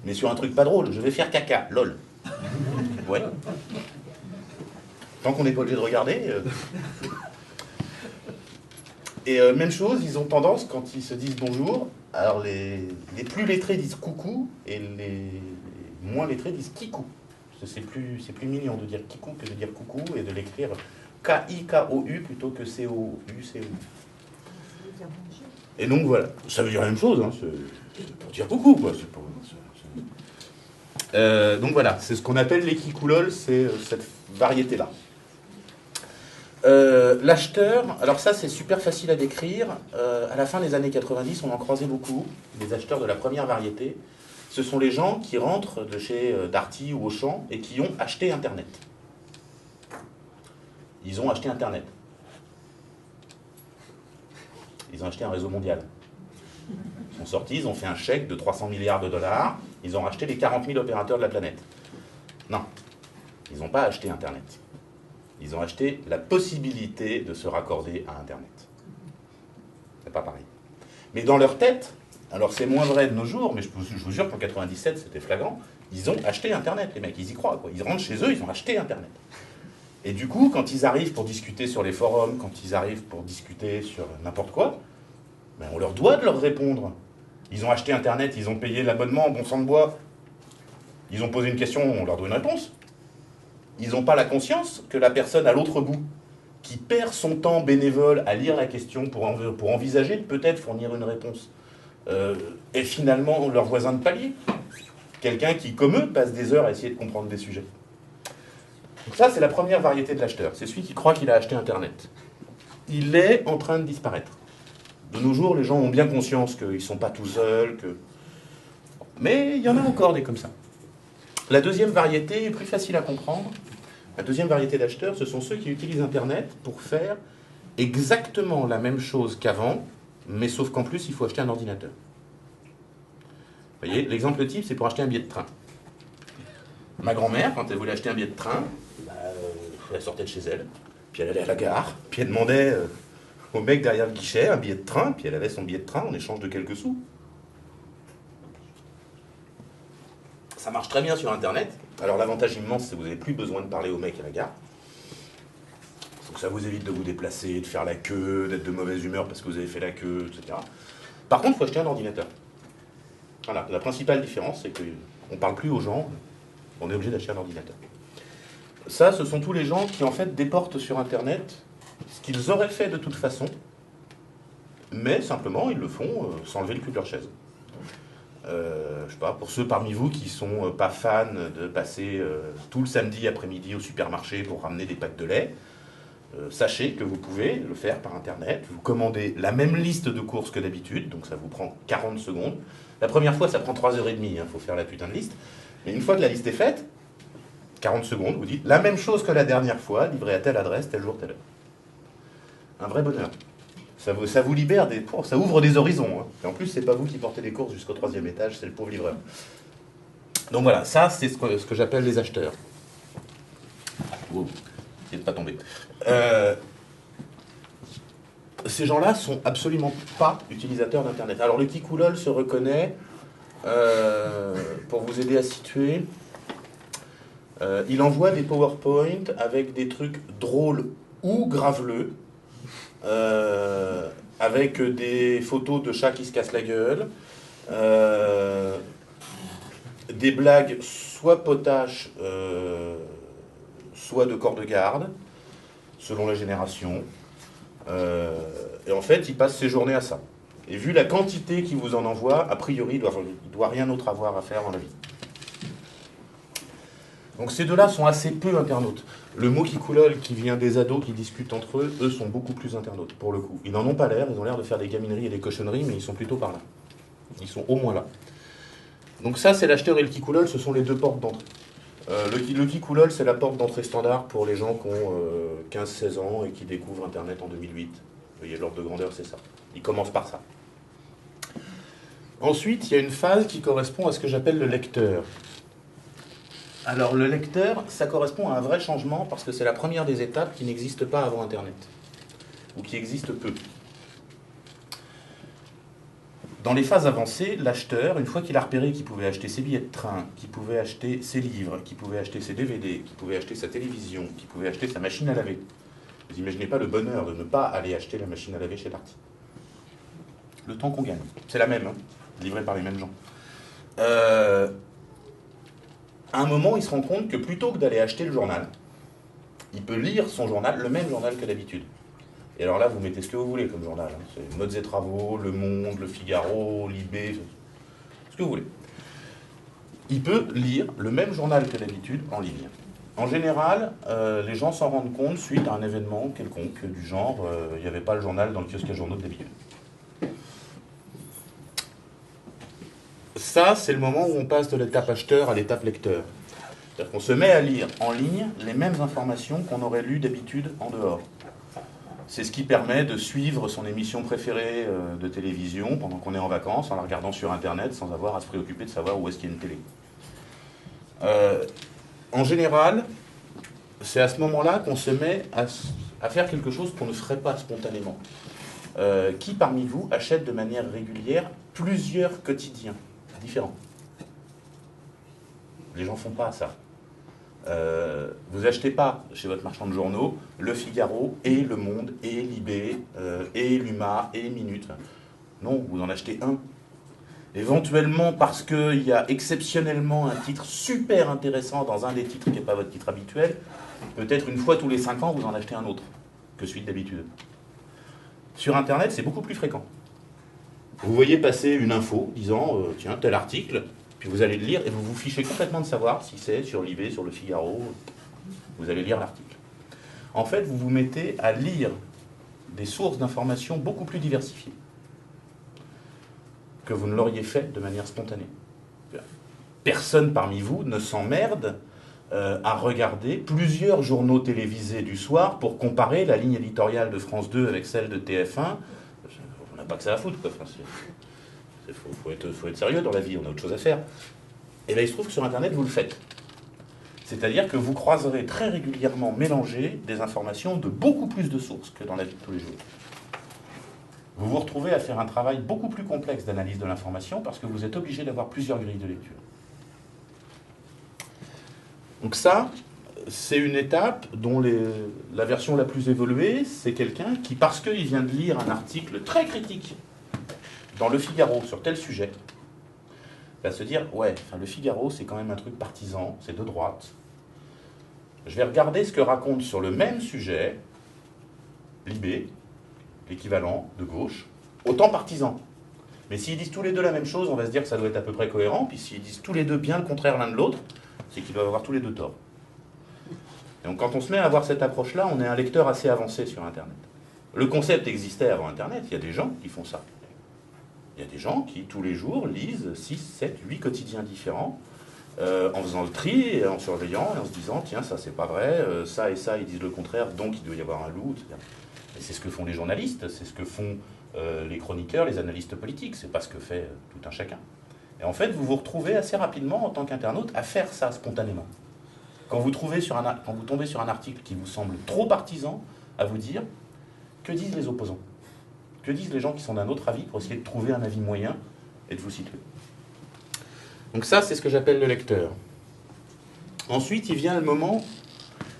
Mais sur un truc pas drôle, je vais faire caca, lol. Ouais. Tant qu'on n'est pas obligé de regarder. Et même chose, ils ont tendance, quand ils se disent bonjour, alors les plus lettrés disent coucou, et les moins lettrés disent kikou. C'est plus mignon de dire kikou que de dire coucou, et de l'écrire K-I-K-O-U plutôt que C-O-U-C-O. Et donc voilà, ça veut dire la même chose, hein, c'est pour dire coucou, quoi. Donc voilà, c'est ce qu'on appelle les kikoulol, c'est cette variété-là. L'acheteur, alors ça c'est super facile à décrire, à la fin des années 90 on en croisait beaucoup, les acheteurs de la première variété, ce sont les gens qui rentrent de chez Darty ou Auchan et qui ont acheté Internet. Ils ont acheté Internet. Ils ont acheté un réseau mondial. Ils sont sortis, ils ont fait un chèque de 300 milliards de dollars, ils ont racheté les 40 000 opérateurs de la planète. Non, ils n'ont pas acheté Internet. Ils ont acheté la possibilité de se raccorder à Internet. C'est pas pareil. Mais dans leur tête, alors c'est moins vrai de nos jours, mais je vous jure qu'en 97 c'était flagrant, ils ont acheté Internet, les mecs, ils y croient, quoi. Ils rentrent chez eux, ils ont acheté Internet. Et du coup, quand ils arrivent pour discuter sur les forums, quand ils arrivent pour discuter sur n'importe quoi, ben on leur doit de leur répondre. Ils ont acheté Internet, ils ont payé l'abonnement en bon sang de bois, ils ont posé une question, on leur doit une réponse. Ils n'ont pas la conscience que la personne à l'autre bout, qui perd son temps bénévole à lire la question pour envisager de peut-être fournir une réponse, est finalement leur voisin de palier. Quelqu'un qui, comme eux, passe des heures à essayer de comprendre des sujets. Donc ça, c'est la première variété de l'acheteur. C'est celui qui croit qu'il a acheté Internet. Il est en train de disparaître. De nos jours, les gens ont bien conscience qu'ils ne sont pas tout seuls, mais il y en a encore des comme ça. La deuxième variété est plus facile à comprendre. La deuxième variété d'acheteurs, ce sont ceux qui utilisent Internet pour faire exactement la même chose qu'avant, mais sauf qu'en plus, il faut acheter un ordinateur. Vous voyez, l'exemple type, c'est pour acheter un billet de train. Ma grand-mère, quand elle voulait acheter un billet de train, elle sortait de chez elle, puis elle allait à la gare, puis elle demandait au mec derrière le guichet un billet de train, puis elle avait son billet de train en échange de quelques sous. Ça marche très bien sur Internet. Alors l'avantage immense, c'est que vous n'avez plus besoin de parler au mec à la gare. Donc ça vous évite de vous déplacer, de faire la queue, d'être de mauvaise humeur parce que vous avez fait la queue, etc. Par contre, il faut acheter un ordinateur. Voilà, la principale différence, c'est qu'on ne parle plus aux gens, on est obligé d'acheter un ordinateur. Ça, ce sont tous les gens qui, en fait, déportent sur Internet ce qu'ils auraient fait de toute façon, mais simplement, ils le font sans lever le cul de leur chaise. Je sais pas, pour ceux parmi vous qui sont pas fans de passer tout le samedi après-midi au supermarché pour ramener des packs de lait, sachez que vous pouvez le faire par Internet. Vous commandez la même liste de courses que d'habitude, donc ça vous prend 40 secondes. La première fois, ça prend 3h30, il faut faire la putain de liste. Mais une fois que la liste est faite, 40 secondes, vous dites la même chose que la dernière fois, livré à telle adresse, tel jour, telle heure. Un vrai bonheur. Ça vous libère des courses, ça ouvre des horizons. Hein. Et en plus, c'est pas vous qui portez les courses jusqu'au 3e étage, c'est le pauvre livreur. Donc voilà, ça, c'est ce que j'appelle les acheteurs. Wow, essayez de pas tomber. Ces gens-là sont absolument pas utilisateurs d'Internet. Alors le Kikoulol se reconnaît, pour vous aider à situer, il envoie des PowerPoint avec des trucs drôles ou graveleux, avec des photos de chats qui se cassent la gueule, des blagues soit potaches, soit de corps de garde, selon la génération. Et en fait, il passe ses journées à ça. Et vu la quantité qu'il vous en envoie, a priori, il ne doit rien d'autre avoir à faire dans la vie. Donc ces deux-là sont assez peu internautes. Le mot Kikoulol qui vient des ados qui discutent entre eux sont beaucoup plus internautes, pour le coup. Ils n'en ont pas l'air, ils ont l'air de faire des gamineries et des cochonneries, mais ils sont plutôt par là. Ils sont au moins là. Donc ça, c'est l'acheteur et le Kikoulol, ce sont les deux portes d'entrée. Le Kikoulol, c'est la porte d'entrée standard pour les gens qui ont 15-16 ans et qui découvrent Internet en 2008. Vous voyez, l'ordre de grandeur, c'est ça. Ils commencent par ça. Ensuite, il y a une phase qui correspond à ce que j'appelle le lecteur. Alors, le lecteur, ça correspond à un vrai changement parce que c'est la première des étapes qui n'existe pas avant Internet, ou qui existe peu. Dans les phases avancées, l'acheteur, une fois qu'il a repéré qu'il pouvait acheter ses billets de train, qu'il pouvait acheter ses livres, qu'il pouvait acheter ses DVD, qu'il pouvait acheter sa télévision, qu'il pouvait acheter sa machine à laver, vous imaginez pas le bonheur de ne pas aller acheter la machine à laver chez Darty. Le temps qu'on gagne. C'est la même, hein, livrée par les mêmes gens. À un moment, il se rend compte que plutôt que d'aller acheter le journal, il peut lire son journal, le même journal que d'habitude. Et alors là, vous mettez ce que vous voulez comme journal. Hein. C'est Modes et Travaux, Le Monde, Le Figaro, Libé, ce que vous voulez. Il peut lire le même journal que d'habitude en ligne. En général, les gens s'en rendent compte suite à un événement quelconque, du genre, il n'y avait pas le journal dans le kiosque à journaux de d'habitude. Ça, c'est le moment où on passe de l'étape acheteur à l'étape lecteur. C'est-à-dire qu'on se met à lire en ligne les mêmes informations qu'on aurait lues d'habitude en dehors. C'est ce qui permet de suivre son émission préférée de télévision pendant qu'on est en vacances, en la regardant sur Internet, sans avoir à se préoccuper de savoir où est-ce qu'il y a une télé. En général, c'est à ce moment-là qu'on se met à faire quelque chose qu'on ne ferait pas spontanément. Qui parmi vous achète de manière régulière plusieurs quotidiens différents? Les gens ne font pas ça. Vous achetez pas chez votre marchand de journaux Le Figaro et Le Monde et Libé et l'Huma et Minute. Non, vous en achetez un. Éventuellement parce qu'il y a exceptionnellement un titre super intéressant dans un des titres qui n'est pas votre titre habituel, peut-être une fois tous les 5 ans vous en achetez un autre que celui d'habitude. Sur Internet, c'est beaucoup plus fréquent. Vous voyez passer une info disant tiens, tel article. Puis vous allez le lire et vous vous fichez complètement de savoir si c'est sur Libé, sur Le Figaro. Vous allez lire l'article. En fait, vous vous mettez à lire des sources d'informations beaucoup plus diversifiées que vous ne l'auriez fait de manière spontanée. Personne parmi vous ne s'emmerde à regarder plusieurs journaux télévisés du soir pour comparer la ligne éditoriale de France 2 avec celle de TF1. On n'a pas que ça à foutre, quoi. Enfin, faut être sérieux dans la vie, on a autre chose à faire. Et bien il se trouve que sur Internet, vous le faites. C'est-à-dire que vous croiserez très régulièrement mélanger des informations de beaucoup plus de sources que dans la vie de tous les jours. Vous vous retrouvez à faire un travail beaucoup plus complexe d'analyse de l'information parce que vous êtes obligé d'avoir plusieurs grilles de lecture. Donc ça, c'est une étape dont la version la plus évoluée, c'est quelqu'un qui, parce qu'il vient de lire un article très critique dans Le Figaro sur tel sujet, va se dire, ouais, enfin, Le Figaro, c'est quand même un truc partisan, c'est de droite. Je vais regarder ce que raconte sur le même sujet Libé, l'équivalent de gauche, autant partisan. Mais s'ils disent tous les deux la même chose, on va se dire que ça doit être à peu près cohérent, puis s'ils disent tous les deux bien le contraire l'un de l'autre, c'est qu'ils doivent avoir tous les deux tort. Et donc quand on se met à avoir cette approche-là, on est un lecteur assez avancé sur Internet. Le concept existait avant Internet, il y a des gens qui font ça. Il y a des gens qui, tous les jours, lisent 6, 7, 8 quotidiens différents, en faisant le tri, et en surveillant, et en se disant, tiens, ça c'est pas vrai, ça et ça, ils disent le contraire, donc il doit y avoir un loup, etc. Et c'est ce que font les journalistes, c'est ce que font les chroniqueurs, les analystes politiques, c'est pas ce que fait tout un chacun. Et en fait, vous vous retrouvez assez rapidement, en tant qu'internaute, à faire ça spontanément. Quand vous tombez sur un article qui vous semble trop partisan, à vous dire, que disent les opposants? Que disent les gens qui sont d'un autre avis pour essayer de trouver un avis moyen et de vous situer? Donc ça, c'est ce que j'appelle le lecteur. Ensuite, il vient le moment...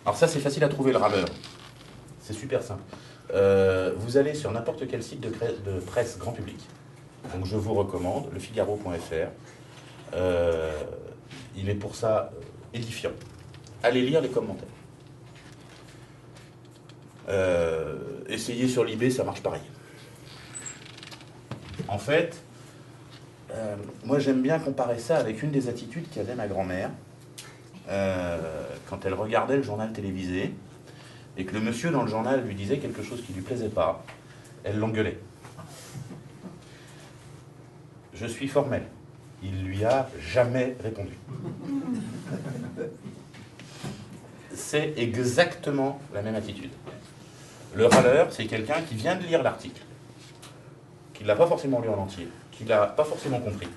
Alors ça, c'est facile à trouver, le râleur. C'est super simple. Vous allez sur n'importe quel site de presse grand public. Donc je vous recommande lefigaro.fr. Il est pour ça édifiant. Allez lire les commentaires. Essayez sur Libé, ça marche pareil. En fait, moi j'aime bien comparer ça avec une des attitudes qu'avait ma grand-mère quand elle regardait le journal télévisé et que le monsieur dans le journal lui disait quelque chose qui ne lui plaisait pas. Elle l'engueulait. Je suis formel. Il lui a jamais répondu. C'est exactement la même attitude. Le râleur, c'est quelqu'un qui vient de lire l'article, qui ne l'a pas forcément lu en entier, qui ne l'a pas forcément compris,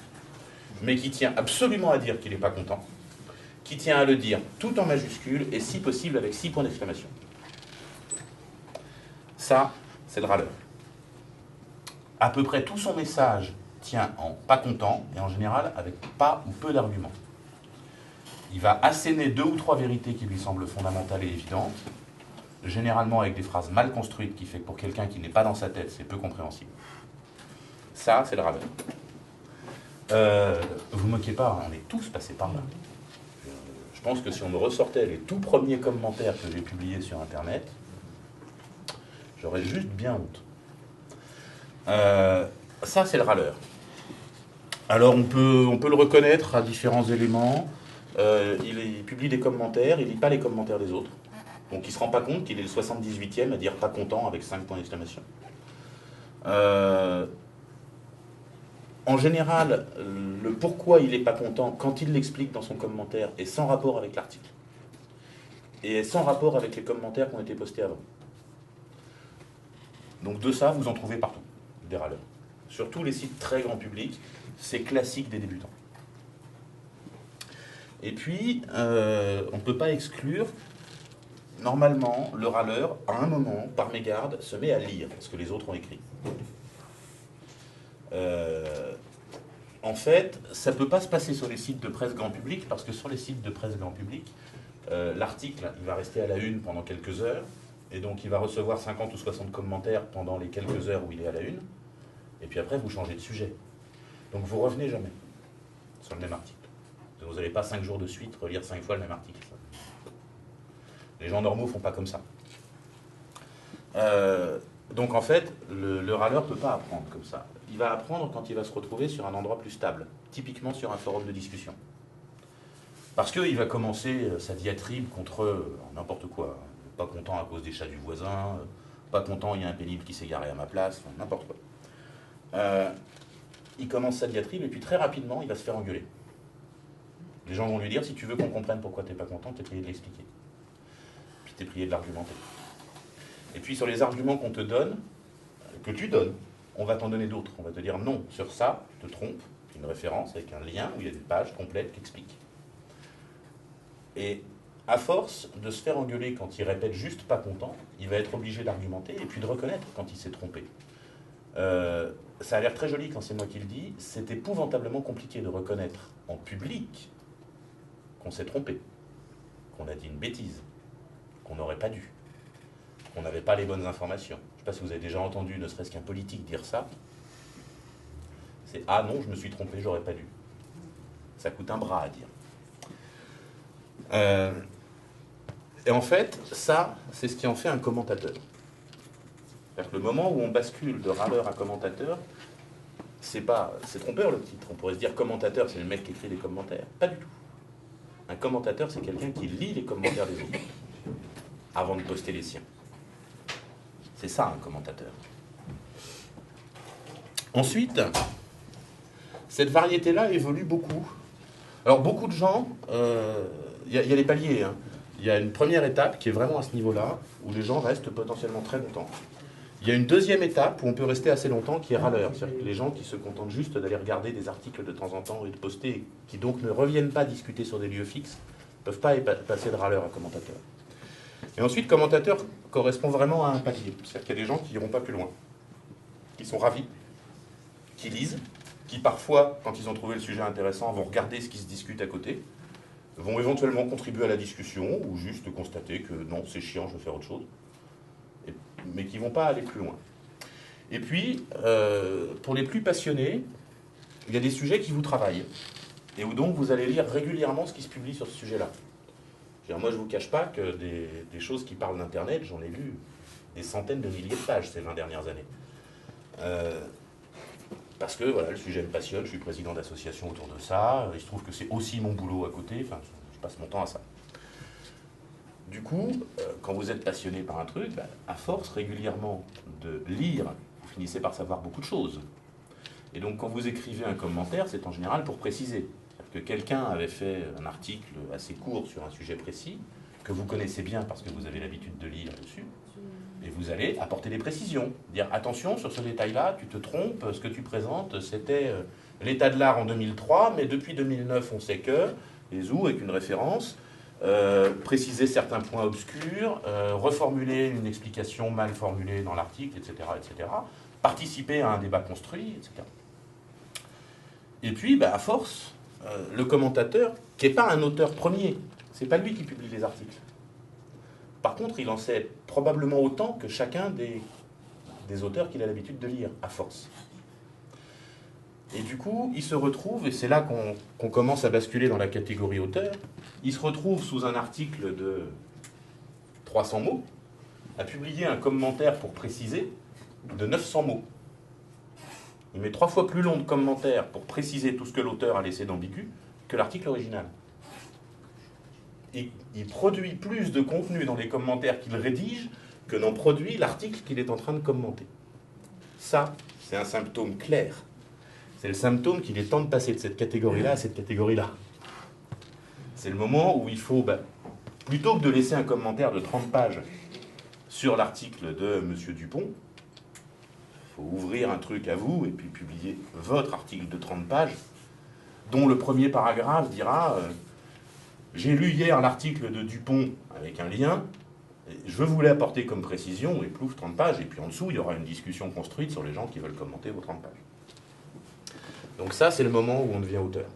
mais qui tient absolument à dire qu'il n'est pas content, qui tient à le dire tout en majuscule et si possible avec 6 points d'exclamation. Ça, c'est le râleur. À peu près tout son message tient en pas content, et en général avec pas ou peu d'arguments. Il va asséner 2 ou 3 vérités qui lui semblent fondamentales et évidentes, généralement avec des phrases mal construites, qui fait que pour quelqu'un qui n'est pas dans sa tête, c'est peu compréhensible. Ça, c'est le râleur. Vous moquez pas, on est tous passés par là. Je pense que si on me ressortait les tout premiers commentaires que j'ai publiés sur Internet, j'aurais juste bien honte. Ça, c'est le râleur. Alors, on peut le reconnaître à différents éléments. Il publie des commentaires, il ne lit pas les commentaires des autres. Donc, il ne se rend pas compte qu'il est le 78e à dire pas content avec 5 points d'exclamation. En général, le pourquoi il n'est pas content, quand il l'explique dans son commentaire, est sans rapport avec l'article. Et est sans rapport avec les commentaires qui ont été postés avant. Donc de ça, vous en trouvez partout, des râleurs. Sur tous les sites très grand public, c'est classique des débutants. Et puis, on ne peut pas exclure, normalement, le râleur, à un moment, par mégarde, se met à lire ce que les autres ont écrit. En fait, ça ne peut pas se passer sur les sites de presse grand public, parce que sur les sites de presse grand public, l'article, il va rester à la une pendant quelques heures, et donc il va recevoir 50 ou 60 commentaires pendant les quelques heures où il est à la une, et puis après vous changez de sujet. Donc vous revenez jamais sur le même article. Vous n'allez pas 5 jours de suite relire 5 fois le même article. Les gens normaux ne font pas comme ça. Donc en fait, le râleur ne peut pas apprendre comme ça. Il va apprendre quand il va se retrouver sur un endroit plus stable, typiquement sur un forum de discussion. Parce qu'il va commencer sa diatribe contre n'importe quoi. Pas content à cause des chats du voisin, pas content, il y a un pénible qui s'est garé à ma place, n'importe quoi. Il commence sa diatribe et puis très rapidement, il va se faire engueuler. Les gens vont lui dire, si tu veux qu'on comprenne pourquoi tu n'es pas content, tu es prié de l'expliquer. Puis tu es prié de l'argumenter. Et puis sur les arguments qu'on te donne, que tu donnes, on va t'en donner d'autres. On va te dire non, sur ça, tu te trompes, une référence avec un lien où il y a des pages complètes qui expliquent. Et à force de se faire engueuler quand il répète juste pas content, il va être obligé d'argumenter et puis de reconnaître quand il s'est trompé. Ça a l'air très joli quand c'est moi qui le dis, c'est épouvantablement compliqué de reconnaître en public qu'on s'est trompé, qu'on a dit une bêtise, qu'on n'aurait pas dû, qu'on n'avait pas les bonnes informations. Je ne sais pas si vous avez déjà entendu, ne serait-ce qu'un politique dire ça. C'est « Ah non, je me suis trompé, j'aurais pas dû ». Ça coûte un bras à dire. Et en fait, ça, c'est ce qui en fait un commentateur. C'est-à-dire que le moment où on bascule de râleur à commentateur, c'est trompeur le titre. On pourrait se dire commentateur, c'est le mec qui écrit les commentaires. Pas du tout. Un commentateur, c'est quelqu'un qui lit les commentaires des autres avant de poster les siens. C'est ça, un commentateur. Ensuite, cette variété-là évolue beaucoup. Alors, beaucoup de gens, il y a les paliers. Hein. Il y a une première étape qui est vraiment à ce niveau-là, où les gens restent potentiellement très longtemps. Il y a une deuxième étape où on peut rester assez longtemps, qui est râleur. C'est-à-dire que les gens qui se contentent juste d'aller regarder des articles de temps en temps et de poster, qui donc ne reviennent pas discuter sur des lieux fixes, ne peuvent pas passer de râleur à commentateur. Et ensuite, commentateur correspond vraiment à un palier. C'est-à-dire qu'il y a des gens qui n'iront pas plus loin, qui sont ravis, qui lisent, qui parfois, quand ils ont trouvé le sujet intéressant, vont regarder ce qui se discute à côté, vont éventuellement contribuer à la discussion, ou juste constater que non, c'est chiant, je vais faire autre chose, mais qui ne vont pas aller plus loin. Et puis, pour les plus passionnés, il y a des sujets qui vous travaillent, et où donc vous allez lire régulièrement ce qui se publie sur ce sujet-là. Moi, je ne vous cache pas que des choses qui parlent d'Internet, j'en ai lu des centaines de milliers de pages ces 20 dernières années. Parce que voilà, le sujet me passionne, je suis président d'association autour de ça, il se trouve que c'est aussi mon boulot à côté, enfin, je passe mon temps à ça. Du coup, quand vous êtes passionné par un truc, à force régulièrement de lire, vous finissez par savoir beaucoup de choses. Et donc quand vous écrivez un commentaire, c'est en général pour préciser. Que quelqu'un avait fait un article assez court sur un sujet précis, que vous connaissez bien parce que vous avez l'habitude de lire dessus, et vous allez apporter des précisions. Dire attention, sur ce détail-là, tu te trompes, ce que tu présentes, c'était l'état de l'art en 2003, mais depuis 2009, on sait que, les ou avec une référence, préciser certains points obscurs, reformuler une explication mal formulée dans l'article, etc., etc., participer à un débat construit, etc. Et puis, à force, le commentateur, qui n'est pas un auteur premier, c'est pas lui qui publie les articles. Par contre, il en sait probablement autant que chacun des auteurs qu'il a l'habitude de lire, à force. Et du coup, il se retrouve, et c'est là qu'on commence à basculer dans la catégorie auteur, il se retrouve sous un article de 300 mots, à publier un commentaire pour préciser de 900 mots. Il met 3 fois plus long de commentaire pour préciser tout ce que l'auteur a laissé d'ambigu que l'article original. Il produit plus de contenu dans les commentaires qu'il rédige que n'en produit l'article qu'il est en train de commenter. Ça, c'est un symptôme clair. C'est le symptôme qu'il est temps de passer de cette catégorie-là à cette catégorie-là. C'est le moment où il faut, plutôt que de laisser un commentaire de 30 pages sur l'article de M. Dupont, il faut ouvrir un truc à vous et puis publier votre article de 30 pages, dont le premier paragraphe dira j'ai lu hier l'article de Dupont avec un lien, je veux vous l'apporter comme précision, et plouf, 30 pages, et puis en dessous, il y aura une discussion construite sur les gens qui veulent commenter vos 30 pages. Donc ça, c'est le moment où on devient auteur.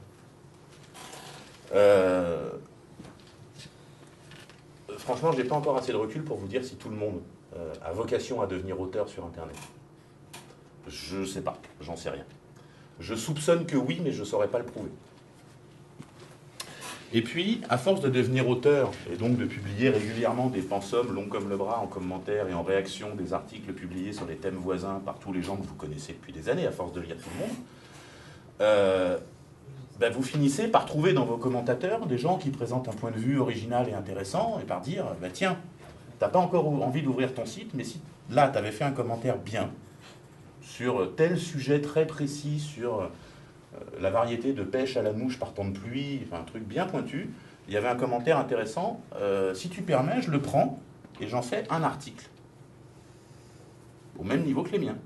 Franchement, je n'ai pas encore assez de recul pour vous dire si tout le monde a vocation à devenir auteur sur Internet. Je ne sais pas, j'en sais rien. Je soupçonne que oui, mais je ne saurais pas le prouver. Et puis, à force de devenir auteur, et donc de publier régulièrement des pensums longs comme le bras en commentaire et en réaction des articles publiés sur les thèmes voisins par tous les gens que vous connaissez depuis des années, à force de lire tout le monde, vous finissez par trouver dans vos commentateurs des gens qui présentent un point de vue original et intéressant, et par dire, tiens, t'as pas encore envie d'ouvrir ton site, mais si là, tu avais fait un commentaire bien, sur tel sujet très précis, sur la variété de pêche à la mouche par temps de pluie, enfin un truc bien pointu, il y avait un commentaire intéressant, si tu permets, je le prends, et j'en fais un article, au même niveau que les miens.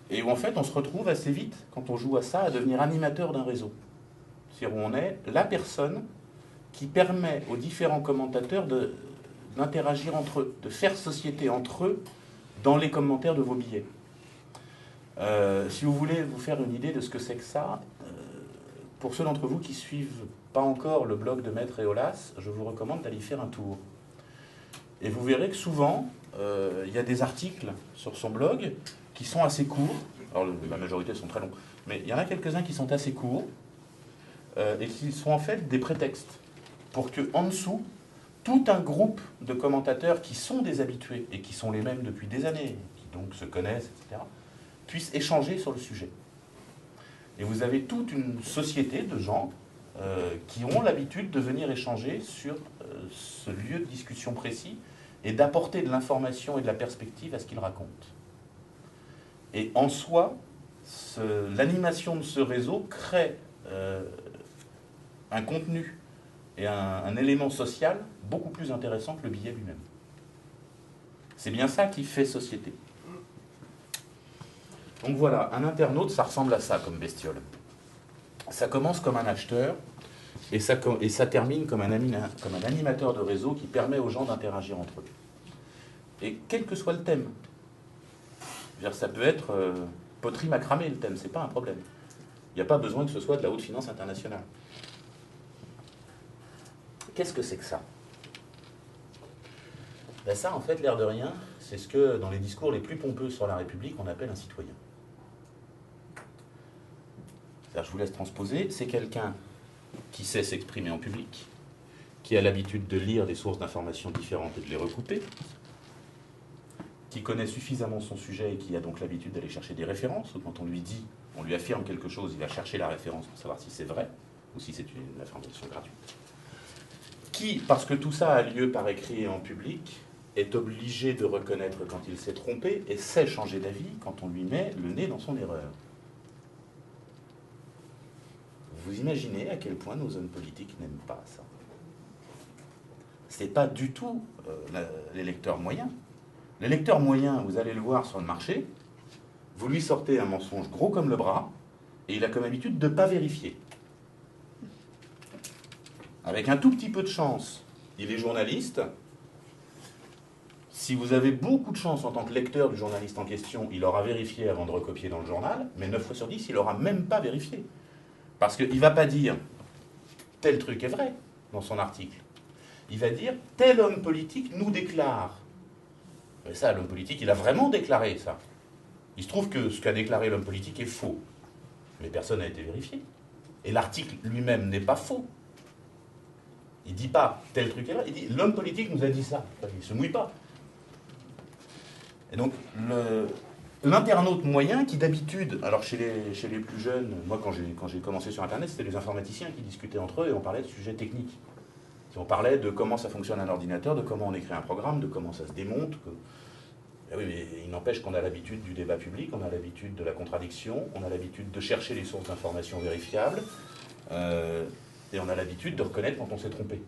Et où en fait on se retrouve assez vite, quand on joue à ça, à devenir animateur d'un réseau. C'est-à-dire où on est la personne qui permet aux différents commentateurs d'interagir entre eux, de faire société entre eux dans les commentaires de vos billets. Si vous voulez vous faire une idée de ce que c'est que ça, pour ceux d'entre vous qui ne suivent pas encore le blog de Maître Eolas, je vous recommande d'aller y faire un tour. Et vous verrez que souvent, il y a des articles sur son blog qui sont assez courts, alors la majorité sont très longs, mais il y en a quelques-uns qui sont assez courts, et qui sont en fait des prétextes, pour qu'en dessous, tout un groupe de commentateurs qui sont des habitués, et qui sont les mêmes depuis des années, qui donc se connaissent, etc., puissent échanger sur le sujet. Et vous avez toute une société de gens qui ont l'habitude de venir échanger sur ce lieu de discussion précis, et d'apporter de l'information et de la perspective à ce qu'ils racontent. Et en soi, l'animation de ce réseau crée un contenu et un élément social beaucoup plus intéressant que le billet lui-même. C'est bien ça qui fait société. Donc voilà, un internaute, ça ressemble à ça comme bestiole. Ça commence comme un acheteur et ça termine comme un animateur de réseau qui permet aux gens d'interagir entre eux. Et quel que soit le thème, ça peut être poterie macramé le thème, c'est pas un problème. Il n'y a pas besoin que ce soit de la haute finance internationale. Qu'est-ce que c'est que ça ? Ça, en fait, l'air de rien, c'est ce que, dans les discours les plus pompeux sur la République, on appelle un citoyen. Je vous laisse transposer, c'est quelqu'un qui sait s'exprimer en public, qui a l'habitude de lire des sources d'informations différentes et de les recouper, qui connaît suffisamment son sujet et qui a donc l'habitude d'aller chercher des références, ou quand on lui affirme quelque chose, il va chercher la référence pour savoir si c'est vrai, ou si c'est une information gratuite. Qui, parce que tout ça a lieu par écrit et en public, est obligé de reconnaître quand il s'est trompé et sait changer d'avis quand on lui met le nez dans son erreur. Vous imaginez à quel point nos hommes politiques n'aiment pas ça. C'est pas du tout les lecteurs moyens. Les lecteurs moyens, vous allez le voir sur le marché, vous lui sortez un mensonge gros comme le bras, et il a comme habitude de ne pas vérifier. Avec un tout petit peu de chance, il est journaliste. Si vous avez beaucoup de chance en tant que lecteur du journaliste en question, il aura vérifié avant de recopier dans le journal, mais 9 fois sur 10, il n'aura même pas vérifié. Parce qu'il ne va pas dire tel truc est vrai dans son article. Il va dire tel homme politique nous déclare. Mais ça, l'homme politique, il a vraiment déclaré ça. Il se trouve que ce qu'a déclaré l'homme politique est faux. Mais personne n'a été vérifié. Et l'article lui-même n'est pas faux. Il ne dit pas tel truc est vrai, il dit l'homme politique nous a dit ça. Il ne se mouille pas. Et donc, l'internaute moyen qui d'habitude, alors chez les plus jeunes, moi quand j'ai commencé sur Internet, c'était les informaticiens qui discutaient entre eux et on parlait de sujets techniques. On parlait de comment ça fonctionne un ordinateur, de comment on écrit un programme, de comment ça se démonte. Et oui, mais il n'empêche qu'on a l'habitude du débat public, on a l'habitude de la contradiction, on a l'habitude de chercher les sources d'informations vérifiables, et on a l'habitude de reconnaître quand on s'est trompé.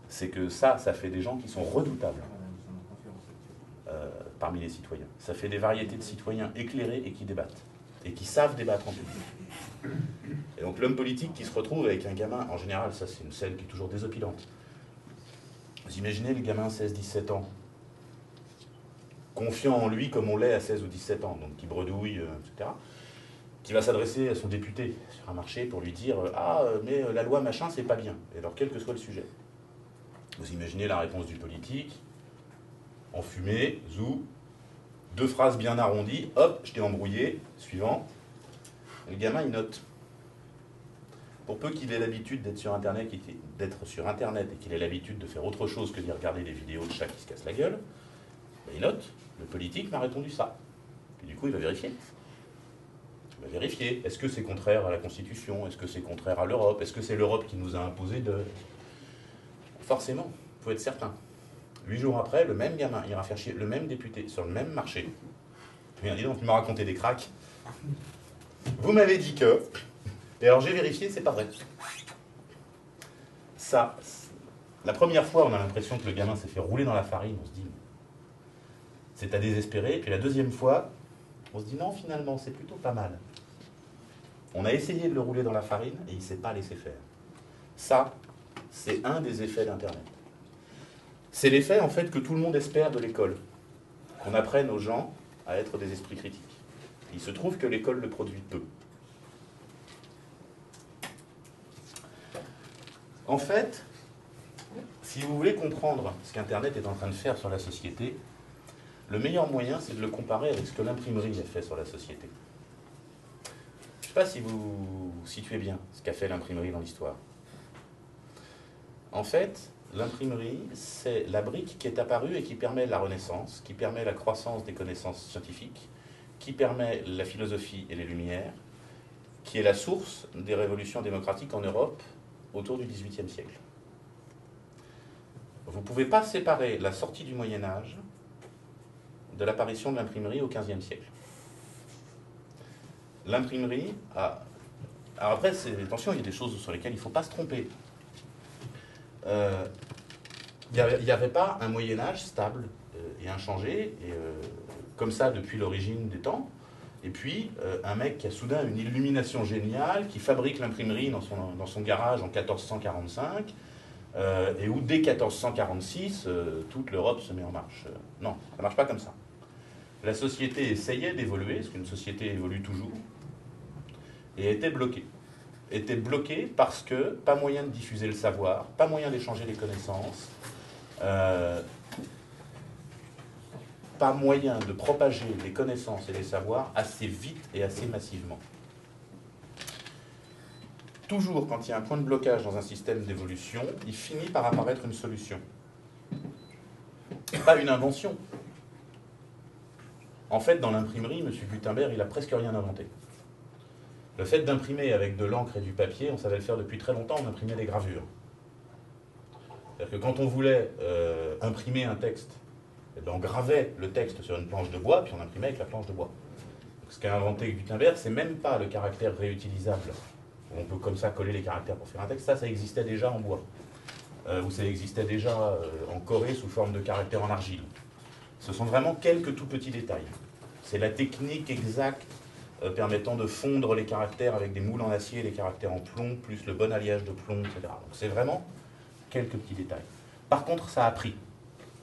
C'est que ça fait des gens qui sont redoutables parmi les citoyens. Ça fait des variétés de citoyens éclairés et qui débattent, et qui savent débattre en public. Et donc l'homme politique qui se retrouve avec un gamin, en général, ça c'est une scène qui est toujours désopilante. Vous imaginez le gamin 16-17 ans, confiant en lui comme on l'est à 16 ou 17 ans, donc qui bredouille, etc., qui va s'adresser à son député sur un marché pour lui dire « Ah, mais la loi machin, c'est pas bien », et alors quel que soit le sujet. Vous imaginez la réponse du politique, enfumé, zou, 2 phrases bien arrondies, hop, je t'ai embrouillé, suivant. Le gamin, il note. Pour peu qu'il ait l'habitude d'être sur Internet et qu'il ait l'habitude de faire autre chose que d'y regarder des vidéos de chats qui se cassent la gueule, ben il note. Le politique m'a répondu ça. Et du coup, il va vérifier. Il va vérifier. Est-ce que c'est contraire à la Constitution? Est-ce que c'est contraire à l'Europe? Est-ce que c'est l'Europe qui nous a imposé de... Forcément, il faut être certain. 8 jours après, le même gamin ira faire chier le même député sur le même marché. Bien, dis donc, tu m'as raconté des cracks. Vous m'avez dit que... Et alors j'ai vérifié, c'est pas vrai. Ça, la première fois, on a l'impression que le gamin s'est fait rouler dans la farine, on se dit, c'est à désespérer. Puis la deuxième fois, on se dit, non, finalement, c'est plutôt pas mal. On a essayé de le rouler dans la farine et il ne s'est pas laissé faire. Ça, c'est un des effets d'Internet. C'est l'effet, en fait, que tout le monde espère de l'école. Qu'on apprenne aux gens à être des esprits critiques. Il se trouve que l'école le produit peu. En fait, si vous voulez comprendre ce qu'Internet est en train de faire sur la société, le meilleur moyen, c'est de le comparer avec ce que l'imprimerie a fait sur la société. Je ne sais pas si vous situez bien ce qu'a fait l'imprimerie dans l'histoire. En fait, l'imprimerie, c'est la brique qui est apparue et qui permet la renaissance, qui permet la croissance des connaissances scientifiques, qui permet la philosophie et les Lumières, qui est la source des révolutions démocratiques en Europe autour du XVIIIe siècle. Vous ne pouvez pas séparer la sortie du Moyen-Âge de l'apparition de l'imprimerie au XVe siècle. L'imprimerie a... Alors après, attention, il y a des choses sur lesquelles il ne faut pas se tromper. Il n'y avait pas un Moyen-Âge stable et inchangé, comme ça depuis l'origine des temps. Et puis, un mec qui a soudain une illumination géniale, qui fabrique l'imprimerie dans son garage en 1445, et où dès 1446, toute l'Europe se met en marche. Non, ça ne marche pas comme ça. La société essayait d'évoluer, parce qu'une société évolue toujours, et était bloquée. Était bloquée parce que pas moyen de diffuser le savoir, pas moyen d'échanger les connaissances, pas moyen de propager les connaissances et les savoirs assez vite et assez massivement. Toujours, quand il y a un point de blocage dans un système d'évolution, il finit par apparaître une solution. Pas une invention. En fait, dans l'imprimerie, M. Gutenberg, il n'a presque rien inventé. Le fait d'imprimer avec de l'encre et du papier, on savait le faire depuis très longtemps, on imprimait des gravures. C'est-à-dire que quand on voulait imprimer un texte, eh bien, on gravait le texte sur une planche de bois, puis on imprimait avec la planche de bois. Donc, ce qu'a inventé Gutenberg, c'est même pas le caractère réutilisable. On peut comme ça coller les caractères pour faire un texte. Ça existait déjà en bois. Ou ça existait déjà en Corée sous forme de caractères en argile. Ce sont vraiment quelques tout petits détails. C'est la technique exacte permettant de fondre les caractères avec des moules en acier, les caractères en plomb, plus le bon alliage de plomb, etc. Donc c'est vraiment quelques petits détails. Par contre, ça a pris.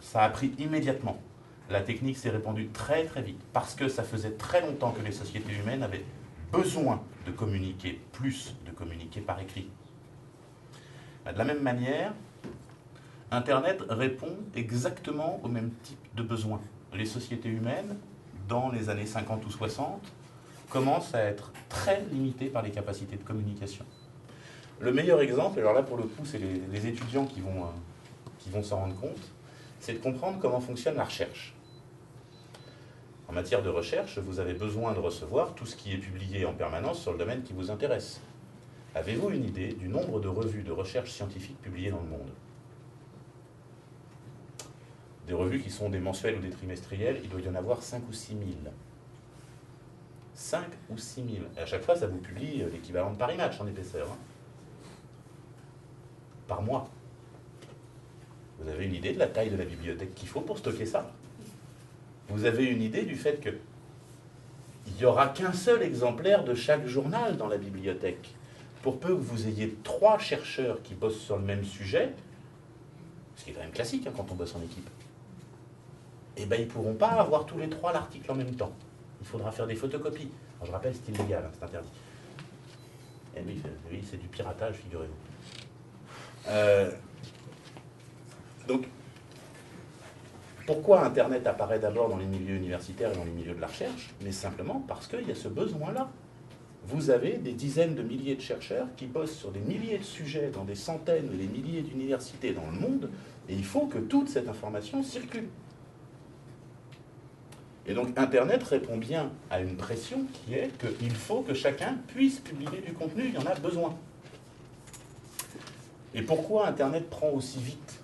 ça a pris immédiatement. La technique s'est répandue très très vite, parce que ça faisait très longtemps que les sociétés humaines avaient besoin de communiquer, plus de communiquer par écrit. De la même manière, Internet répond exactement au même type de besoin. Les sociétés humaines, dans les années 50 ou 60, commencent à être très limitées par les capacités de communication. Le meilleur exemple, alors là pour le coup c'est les étudiants qui vont s'en rendre compte, c'est de comprendre comment fonctionne la recherche. En matière de recherche, vous avez besoin de recevoir tout ce qui est publié en permanence sur le domaine qui vous intéresse. Avez-vous une idée du nombre de revues de recherche scientifique publiées dans le monde? Des revues qui sont des mensuels ou des trimestriels, il doit y en avoir 5 ou 6 000. 5 ou 6 000. Et à chaque fois, ça vous publie l'équivalent de Paris Match en épaisseur. Hein. Par mois. Vous avez une idée de la taille de la bibliothèque qu'il faut pour stocker ça? Vous avez une idée du fait qu'il n'y aura qu'un seul exemplaire de chaque journal dans la bibliothèque. Pour peu que vous ayez 3 chercheurs qui bossent sur le même sujet, ce qui est quand même classique hein, quand on bosse en équipe, eh ben, ils ne pourront pas avoir tous les 3 l'article en même temps. Il faudra faire des photocopies. Alors, je rappelle, c'est illégal, hein, c'est interdit. Et oui, c'est du piratage, figurez-vous. Donc, pourquoi Internet apparaît d'abord dans les milieux universitaires et dans les milieux de la recherche? Mais simplement parce qu'il y a ce besoin-là. Vous avez des dizaines de milliers de chercheurs qui bossent sur des milliers de sujets dans des centaines et des milliers d'universités dans le monde, et il faut que toute cette information circule. Et donc Internet répond bien à une pression qui est qu'il faut que chacun puisse publier du contenu, il y en a besoin. Et pourquoi Internet prend aussi vite?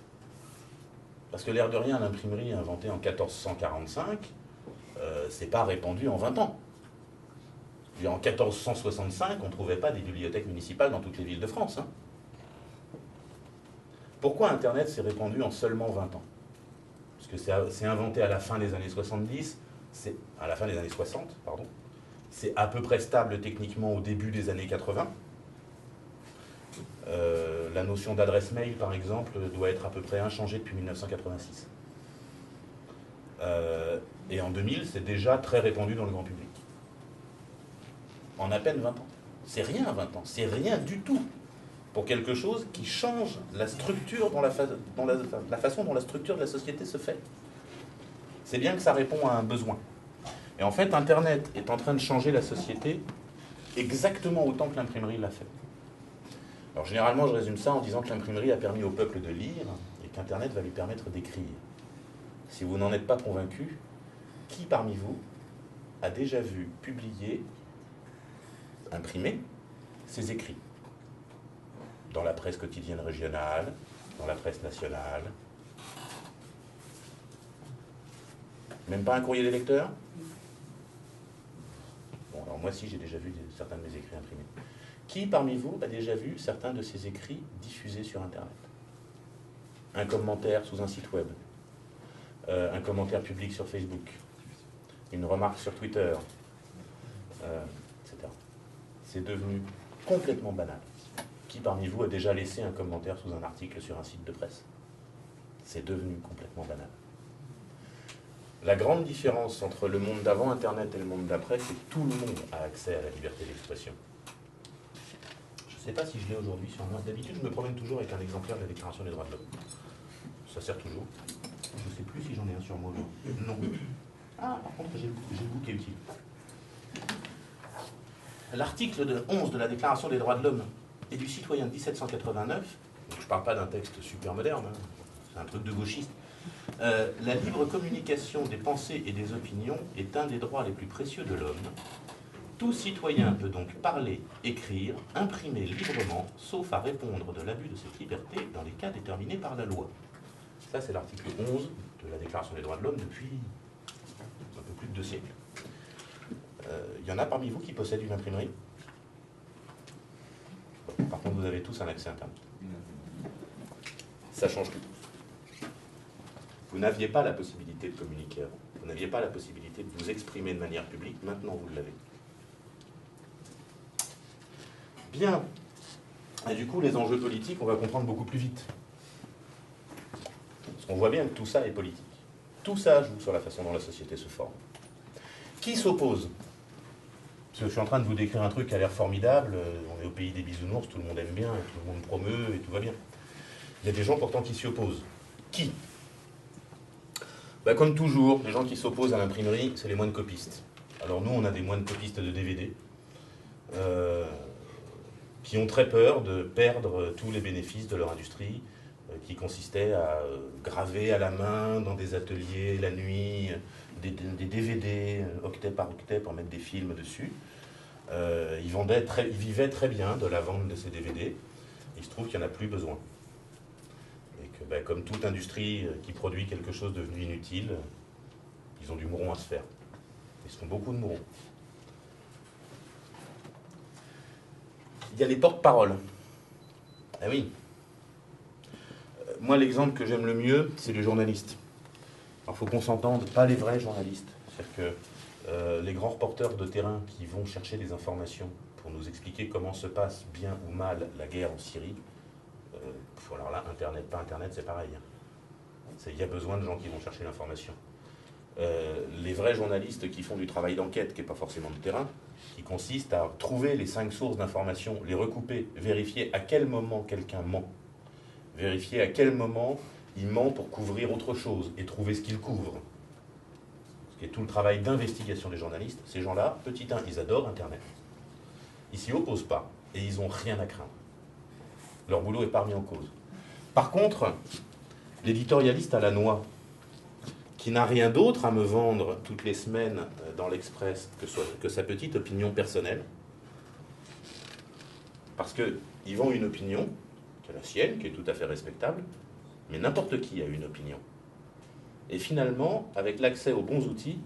Parce que l'air de rien, l'imprimerie inventée en 1445, c'est pas répandu en 20 ans. En 1465, on ne trouvait pas des bibliothèques municipales dans toutes les villes de France. Hein. Pourquoi Internet s'est répandu en seulement 20 ans? Parce que c'est inventé à la fin des années 70, à la fin des années 60, pardon. C'est à peu près stable techniquement au début des années 80. La notion d'adresse mail, par exemple, doit être à peu près inchangée depuis 1986. Et en 2000, c'est déjà très répandu dans le grand public. En à peine 20 ans. C'est rien 20 ans, c'est rien du tout pour quelque chose qui change la structure, la façon dont la structure de la société se fait. C'est bien que ça répond à un besoin. Et en fait, Internet est en train de changer la société exactement autant que l'imprimerie l'a fait. Alors généralement, je résume ça en disant que l'imprimerie a permis au peuple de lire et qu'Internet va lui permettre d'écrire. Si vous n'en êtes pas convaincu, qui parmi vous a déjà vu publier, imprimer, ses écrits dans la presse quotidienne régionale, dans la presse nationale? Même pas un courrier des lecteurs? Bon, alors moi si, j'ai déjà vu certains de mes écrits imprimés. Qui parmi vous a déjà vu certains de ces écrits diffusés sur Internet? Un commentaire sous un site web, un commentaire public sur Facebook, une remarque sur Twitter, etc. C'est devenu complètement banal. Qui parmi vous a déjà laissé un commentaire sous un article sur un site de presse? C'est devenu complètement banal. La grande différence entre le monde d'avant Internet et le monde d'après, c'est que tout le monde a accès à la liberté d'expression. Je ne sais pas si je l'ai aujourd'hui sur moi. D'habitude, je me promène toujours avec un exemplaire de la Déclaration des droits de l'homme. Ça sert toujours. Je ne sais plus si j'en ai un sur moi aujourd'hui. Non. Ah, par contre, j'ai le bout qui est utile. L'article 11 de la Déclaration des droits de l'homme et du citoyen de 1789, donc je ne parle pas d'un texte super moderne, hein, c'est un truc de gauchiste. La libre communication des pensées et des opinions est un des droits les plus précieux de l'homme. Tout citoyen peut donc parler, écrire, imprimer librement, sauf à répondre de l'abus de cette liberté dans les cas déterminés par la loi. Ça, c'est l'article 11 de la Déclaration des droits de l'homme depuis un peu plus de 2 siècles. Il y en a parmi vous qui possèdent une imprimerie? Bon, par contre, vous avez tous un accès Internet. Ça change tout. Vous n'aviez pas la possibilité de communiquer avant. Vous n'aviez pas la possibilité de vous exprimer de manière publique. Maintenant, vous l'avez. Bien. Et du coup, les enjeux politiques, on va comprendre beaucoup plus vite. Parce qu'on voit bien que tout ça est politique. Tout ça joue sur la façon dont la société se forme. Qui s'oppose? Parce que je suis en train de vous décrire un truc qui a l'air formidable, on est au pays des bisounours, tout le monde aime bien, tout le monde promeut et tout va bien. Il y a des gens pourtant qui s'y opposent. Qui? Ben, comme toujours, les gens qui s'opposent à l'imprimerie, c'est les moines copistes. Alors nous, on a des moines copistes de DVD qui ont très peur de perdre tous les bénéfices de leur industrie, qui consistait à graver à la main dans des ateliers la nuit, des DVD octet par octet pour mettre des films dessus. Ils vivaient très bien de la vente de ces DVD. Il se trouve qu'il n'y en a plus besoin. Et que, ben, comme toute industrie qui produit quelque chose de devenu inutile, ils ont du mouron à se faire. Ils se font beaucoup de mouron. Il y a les porte-paroles. Ah oui. Moi, l'exemple que j'aime le mieux, c'est les journalistes. Alors, il faut qu'on s'entende, pas les vrais journalistes. C'est-à-dire que les grands reporters de terrain qui vont chercher des informations pour nous expliquer comment se passe bien ou mal la guerre en Syrie, alors là, Internet, pas Internet, c'est pareil. Il y a besoin de gens qui vont chercher l'information. Les vrais journalistes qui font du travail d'enquête, qui n'est pas forcément de terrain, qui consiste à trouver les 5 sources d'informations, les recouper, vérifier à quel moment quelqu'un ment, vérifier à quel moment il ment pour couvrir autre chose et trouver ce qu'il couvre. Ce qui est tout le travail d'investigation des journalistes. Ces gens-là, petit 1, ils adorent Internet. Ils s'y opposent pas et ils n'ont rien à craindre. Leur boulot n'est pas remis en cause. Par contre, l'éditorialiste à la noix, qui n'a rien d'autre à me vendre toutes les semaines dans l'Express que sa petite opinion personnelle, parce qu'il vend une opinion, qui est la sienne, qui est tout à fait respectable, mais n'importe qui a une opinion. Et finalement, avec l'accès aux bons outils,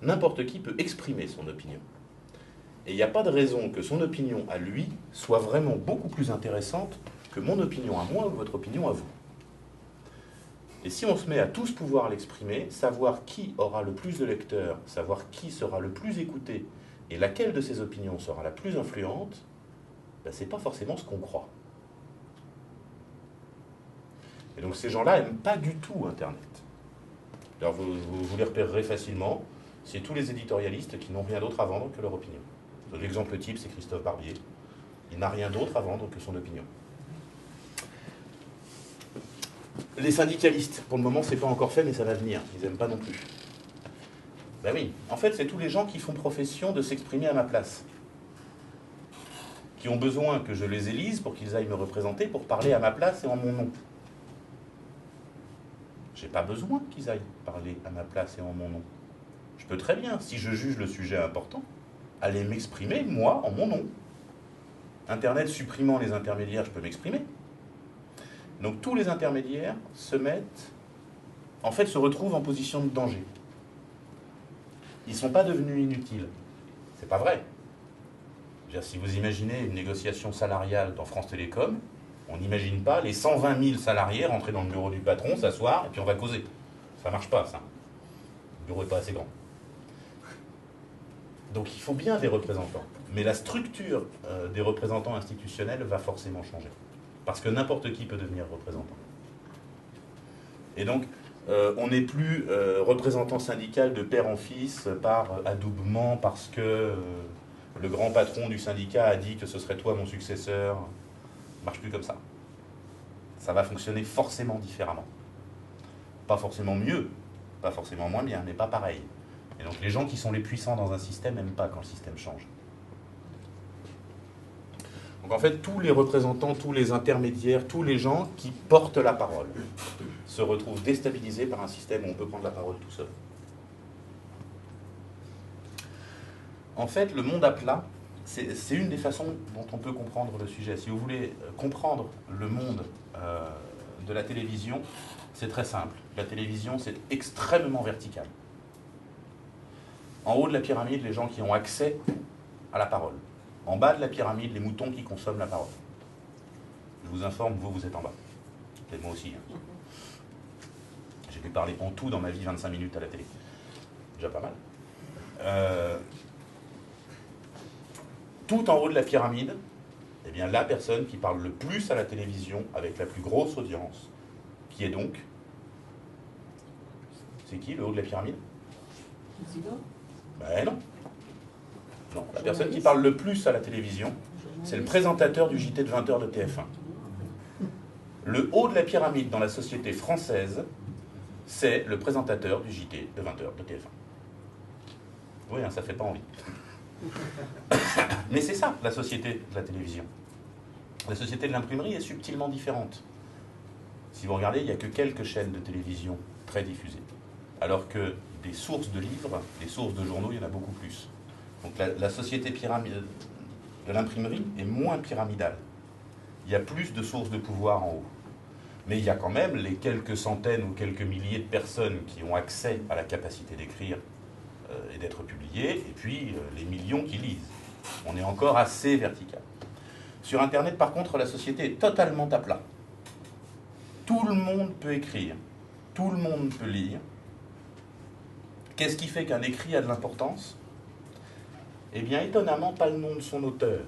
n'importe qui peut exprimer son opinion. Et il n'y a pas de raison que son opinion à lui soit vraiment beaucoup plus intéressante que mon opinion à moi ou votre opinion à vous. Et si on se met à tous pouvoir l'exprimer, savoir qui aura le plus de lecteurs, savoir qui sera le plus écouté, et laquelle de ces opinions sera la plus influente, ben c'est pas forcément ce qu'on croit. Et donc ces gens-là n'aiment pas du tout Internet. Alors vous les repérerez facilement, c'est tous les éditorialistes qui n'ont rien d'autre à vendre que leur opinion. L'exemple type, c'est Christophe Barbier. Il n'a rien d'autre à vendre que son opinion. Les syndicalistes, pour le moment, c'est pas encore fait, mais ça va venir. Ils n'aiment pas non plus. Ben oui, en fait, c'est tous les gens qui font profession de s'exprimer à ma place. Qui ont besoin que je les élise pour qu'ils aillent me représenter, pour parler à ma place et en mon nom. J'ai pas besoin qu'ils aillent parler à ma place et en mon nom. Je peux très bien, si je juge le sujet important, aller m'exprimer, moi, en mon nom. Internet supprimant les intermédiaires, je peux m'exprimer. Donc tous les intermédiaires se retrouvent en position de danger. Ils ne sont pas devenus inutiles. C'est pas vrai. Si vous imaginez une négociation salariale dans France Télécom, on n'imagine pas les 120 000 salariés rentrer dans le bureau du patron, s'asseoir, et puis on va causer. Ça ne marche pas, ça. Le bureau n'est pas assez grand. Donc il faut bien des représentants. Mais la structure des représentants institutionnels va forcément changer. Parce que n'importe qui peut devenir représentant. Et donc, on n'est plus représentant syndical de père en fils par adoubement, parce que le grand patron du syndicat a dit que ce serait toi mon successeur. Ça ne marche plus comme ça. Ça va fonctionner forcément différemment. Pas forcément mieux, pas forcément moins bien, mais pas pareil. Et donc les gens qui sont les puissants dans un système n'aiment pas quand le système change. Donc en fait, tous les représentants, tous les intermédiaires, tous les gens qui portent la parole se retrouvent déstabilisés par un système où on peut prendre la parole tout seul. En fait, le monde à plat, c'est une des façons dont on peut comprendre le sujet. Si vous voulez comprendre le monde de la télévision, c'est très simple. La télévision, c'est extrêmement vertical. En haut de la pyramide, les gens qui ont accès à la parole. En bas de la pyramide, les moutons qui consomment la parole. Je vous informe, vous êtes en bas. Et moi aussi. Hein. J'ai pu parler en tout dans ma vie 25 minutes à la télé. Déjà pas mal. Tout en haut de la pyramide, eh bien, la personne qui parle le plus à la télévision, avec la plus grosse audience, qui est donc C'est qui, le haut de la pyramide? Ben non. Non. La personne qui parle le plus à la télévision, c'est le présentateur du JT de 20h de TF1. Le haut de la pyramide dans la société française, c'est le présentateur du JT de 20h de TF1. Oui, hein, ça fait pas envie. Mais c'est ça, la société de la télévision. La société de l'imprimerie est subtilement différente. Si vous regardez, il n'y a que quelques chaînes de télévision très diffusées. Alors que des sources de livres, des sources de journaux, il y en a beaucoup plus. Donc la société de l'imprimerie est moins pyramidale. Il y a plus de sources de pouvoir en haut. Mais il y a quand même les quelques centaines ou quelques milliers de personnes qui ont accès à la capacité d'écrire et d'être publiées, et puis les millions qui lisent. On est encore assez vertical. Sur Internet, par contre, la société est totalement à plat. Tout le monde peut écrire, tout le monde peut lire. Qu'est-ce qui fait qu'un écrit a de l'importance? Eh bien, étonnamment, pas le nom de son auteur.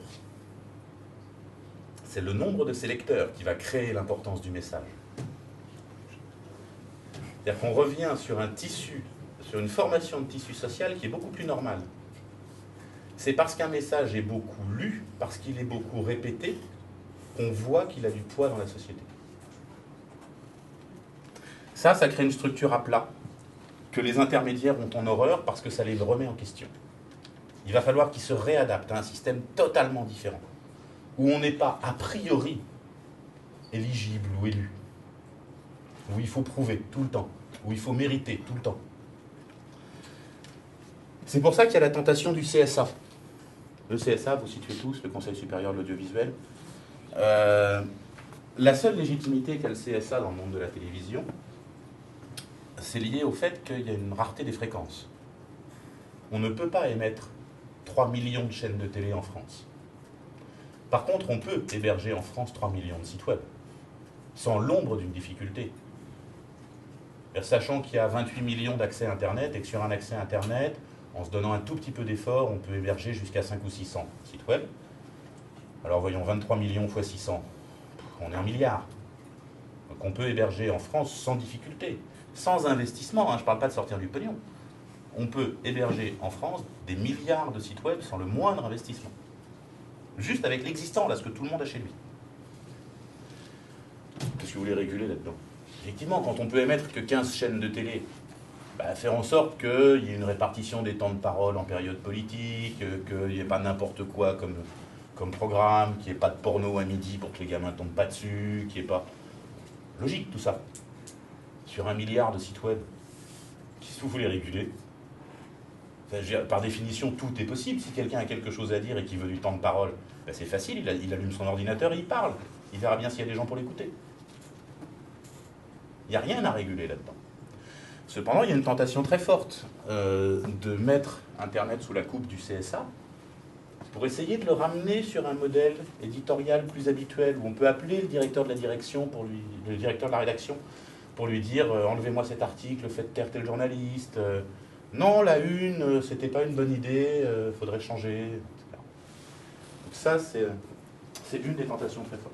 C'est le nombre de ses lecteurs qui va créer l'importance du message. C'est-à-dire qu'on revient sur un tissu, sur une formation de tissu social qui est beaucoup plus normale. C'est parce qu'un message est beaucoup lu, parce qu'il est beaucoup répété, qu'on voit qu'il a du poids dans la société. Ça crée une structure à plat, que les intermédiaires ont en horreur parce que ça les remet en question. Il va falloir qu'ils se réadaptent à un système totalement différent, où on n'est pas a priori éligible ou élu, où il faut prouver tout le temps, où il faut mériter tout le temps. C'est pour ça qu'il y a la tentation du CSA. Le CSA, vous situez tous, le Conseil supérieur de l'audiovisuel. La seule légitimité qu'a le CSA dans le monde de la télévision, c'est lié au fait qu'il y a une rareté des fréquences. On ne peut pas émettre 3 millions de chaînes de télé en France. Par contre, on peut héberger en France 3 millions de sites web, sans l'ombre d'une difficulté. Sachant qu'il y a 28 millions d'accès Internet, et que sur un accès Internet, en se donnant un tout petit peu d'effort, on peut héberger jusqu'à 5 ou 600 sites web. Alors voyons, 23 millions x 600, on est 1 milliard. Donc on peut héberger en France sans difficulté, sans investissement, hein, je ne parle pas de sortir du pognon. On peut héberger en France des milliards de sites web sans le moindre investissement. Juste avec l'existant, là, ce que tout le monde a chez lui. Qu'est-ce que vous voulez réguler là-dedans? Effectivement, quand on peut émettre que 15 chaînes de télé, faire en sorte qu'il y ait une répartition des temps de parole en période politique, qu'il n'y ait pas n'importe quoi comme programme, qu'il n'y ait pas de porno à midi pour que les gamins ne tombent pas dessus, qu'il n'y ait pas... Logique tout ça. Sur 1 milliard de sites web, qu'est-ce que vous voulez réguler? Par définition, tout est possible. Si quelqu'un a quelque chose à dire et qu'il veut du temps de parole, c'est facile, il allume son ordinateur et il parle. Il verra bien s'il y a des gens pour l'écouter. Il n'y a rien à réguler là-dedans. Cependant, il y a une tentation très forte de mettre Internet sous la coupe du CSA pour essayer de le ramener sur un modèle éditorial plus habituel, où on peut appeler le directeur de la direction, le directeur de la rédaction, pour lui dire enlevez-moi cet article, faites taire tel journaliste, non, la une, c'était pas une bonne idée, faudrait changer, etc. Donc ça, c'est une des tentations très fortes.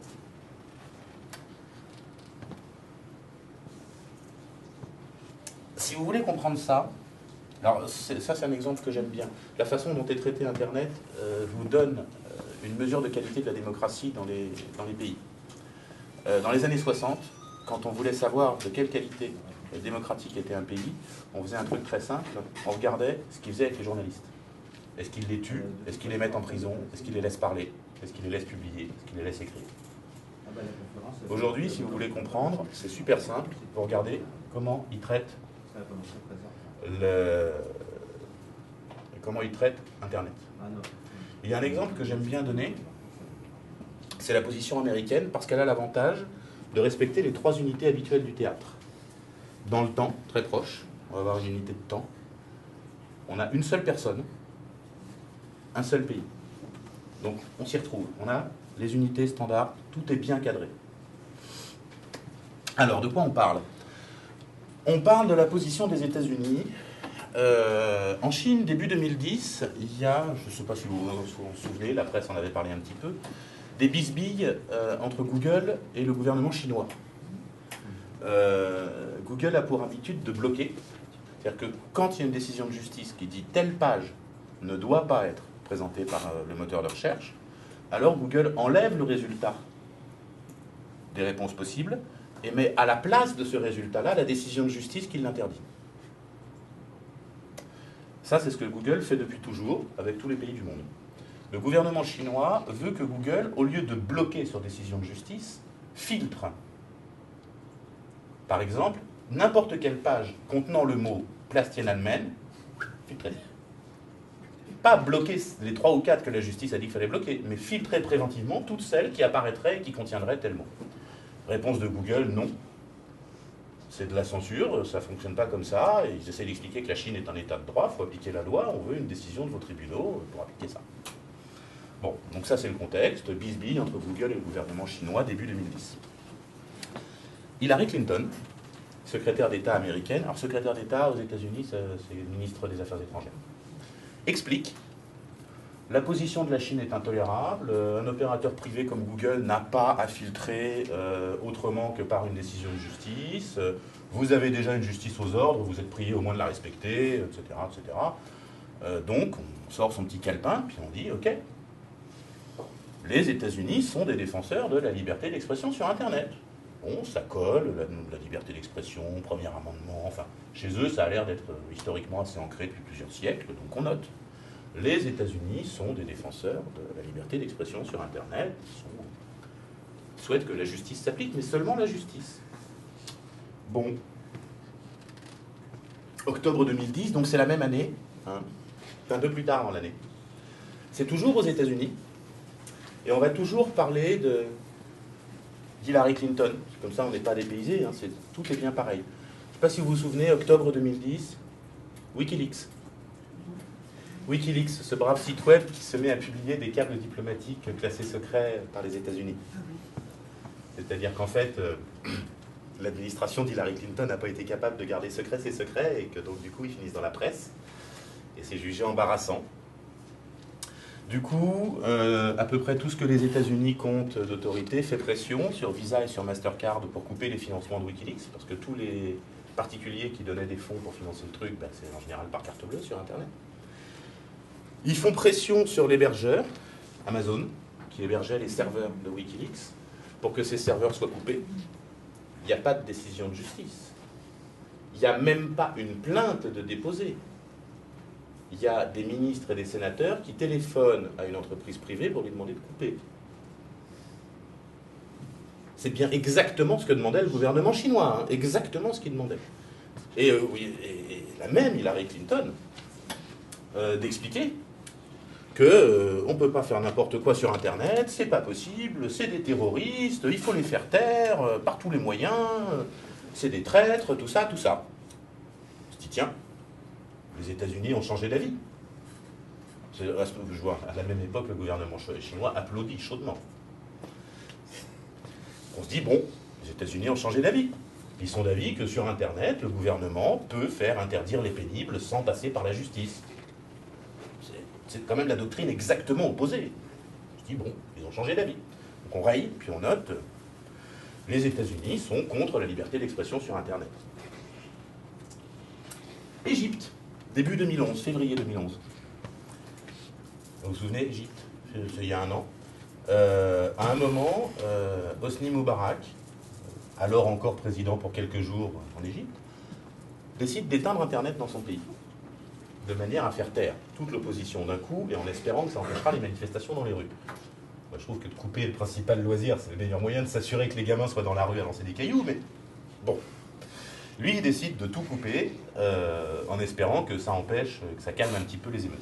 Si vous voulez comprendre ça, alors ça c'est un exemple que j'aime bien. La façon dont est traité Internet vous donne une mesure de qualité de la démocratie dans les pays. Dans les années 60, quand on voulait savoir de quelle qualité démocratique était un pays, on faisait un truc très simple, on regardait ce qu'ils faisaient avec les journalistes. Est-ce qu'ils les tuent? Est-ce qu'ils les mettent en prison? Est-ce qu'ils les laissent parler? Est-ce qu'ils les laissent publier? Est-ce qu'ils les laissent écrire? Aujourd'hui, si vous voulez comprendre, c'est super simple. Vous regardez comment ils traitent Internet. Il y a un exemple que j'aime bien donner, c'est la position américaine, parce qu'elle a l'avantage de respecter les 3 unités habituelles du théâtre. Dans le temps, très proche, on va avoir une unité de temps, on a une seule personne, un seul pays. Donc on s'y retrouve, on a les unités standards, tout est bien cadré. Alors, de quoi on parle? On parle de la position des États-Unis. En Chine, début 2010, il y a, je ne sais pas si vous vous souvenez, la presse en avait parlé un petit peu, des bisbilles entre Google et le gouvernement chinois. Google a pour habitude de bloquer C'est-à-dire que quand il y a une décision de justice qui dit telle page ne doit pas être présentée par le moteur de recherche, alors Google enlève le résultat des réponses possibles et met à la place de ce résultat-là la décision de justice qui l'interdit. Ça, c'est ce que Google fait depuis toujours avec tous les pays du monde. Le gouvernement chinois veut que Google, au lieu de bloquer sur décision de justice, filtre. Par exemple, n'importe quelle page contenant le mot Place Tiananmen, filtrer. Pas bloquer les 3 ou 4 que la justice a dit qu'il fallait bloquer, mais filtrer préventivement toutes celles qui apparaîtraient et qui contiendraient tel mot. Réponse de Google, non. C'est de la censure, ça ne fonctionne pas comme ça. Et ils essaient d'expliquer que la Chine est un état de droit, il faut appliquer la loi, on veut une décision de vos tribunaux pour appliquer ça. Bon, donc ça c'est le contexte, bisbille entre Google et le gouvernement chinois début 2010. Hillary Clinton, secrétaire d'État américaine, alors secrétaire d'État aux États-Unis, c'est le ministre des Affaires étrangères, explique la position de la Chine est intolérable, un opérateur privé comme Google n'a pas à filtrer autrement que par une décision de justice, vous avez déjà une justice aux ordres, vous êtes prié au moins de la respecter, etc. etc. Donc on sort son petit calepin, puis on dit ok, les États-Unis sont des défenseurs de la liberté d'expression sur Internet. Bon, ça colle, la liberté d'expression, premier amendement, enfin, chez eux, ça a l'air d'être historiquement assez ancré depuis plusieurs siècles, donc on note. Les États-Unis sont des défenseurs de la liberté d'expression sur Internet, ils souhaitent que la justice s'applique, mais seulement la justice. Bon. Octobre 2010, donc c'est la même année, hein, un peu plus tard dans l'année. C'est toujours aux États-Unis, et on va toujours parler d'Hillary Clinton. Comme ça, on n'est pas dépaysé, hein, tout est bien pareil. Je ne sais pas si vous vous souvenez, octobre 2010, Wikileaks. Wikileaks, ce brave site web qui se met à publier des câbles diplomatiques classés secrets par les États-Unis. C'est-à-dire qu'en fait, l'administration d'Hillary Clinton n'a pas été capable de garder secret ses secrets et que donc du coup ils finissent dans la presse. Et c'est jugé embarrassant. Du coup, à peu près tout ce que les États-Unis comptent d'autorité fait pression sur Visa et sur Mastercard pour couper les financements de Wikileaks, parce que tous les particuliers qui donnaient des fonds pour financer le truc, ben, c'est en général par carte bleue sur Internet. Ils font pression sur l'hébergeur, Amazon, qui hébergeait les serveurs de Wikileaks, pour que ces serveurs soient coupés. Il n'y a pas de décision de justice. Il n'y a même pas une plainte de déposer. Il y a des ministres et des sénateurs qui téléphonent à une entreprise privée pour lui demander de couper. C'est bien exactement ce que demandait le gouvernement chinois, hein, exactement ce qu'il demandait. Et la même Hillary Clinton d'expliquer qu'on ne peut pas faire n'importe quoi sur Internet, c'est pas possible, c'est des terroristes, il faut les faire taire par tous les moyens, c'est des traîtres, tout ça, tout ça. Je dis tiens, les États-Unis ont changé d'avis. Je vois, à la même époque, le gouvernement chinois applaudit chaudement. On se dit, bon, les États-Unis ont changé d'avis. Ils sont d'avis que sur Internet, le gouvernement peut faire interdire les pénibles sans passer par la justice. C'est quand même la doctrine exactement opposée. Je dis, bon, ils ont changé d'avis. Donc on raye, puis on note, les États-Unis sont contre la liberté d'expression sur Internet. Égypte, début 2011, février 2011. Vous vous souvenez, Égypte, il y a un an. À un moment, Hosni Moubarak, alors encore président pour quelques jours en Égypte, décide d'éteindre Internet dans son pays, de manière à faire taire toute l'opposition d'un coup et en espérant que ça empêchera les manifestations dans les rues. Moi, je trouve que de couper le principal loisir, c'est le meilleur moyen de s'assurer que les gamins soient dans la rue à lancer des cailloux, mais bon. Lui, il décide de tout couper en espérant que ça empêche, que ça calme un petit peu les émeutes.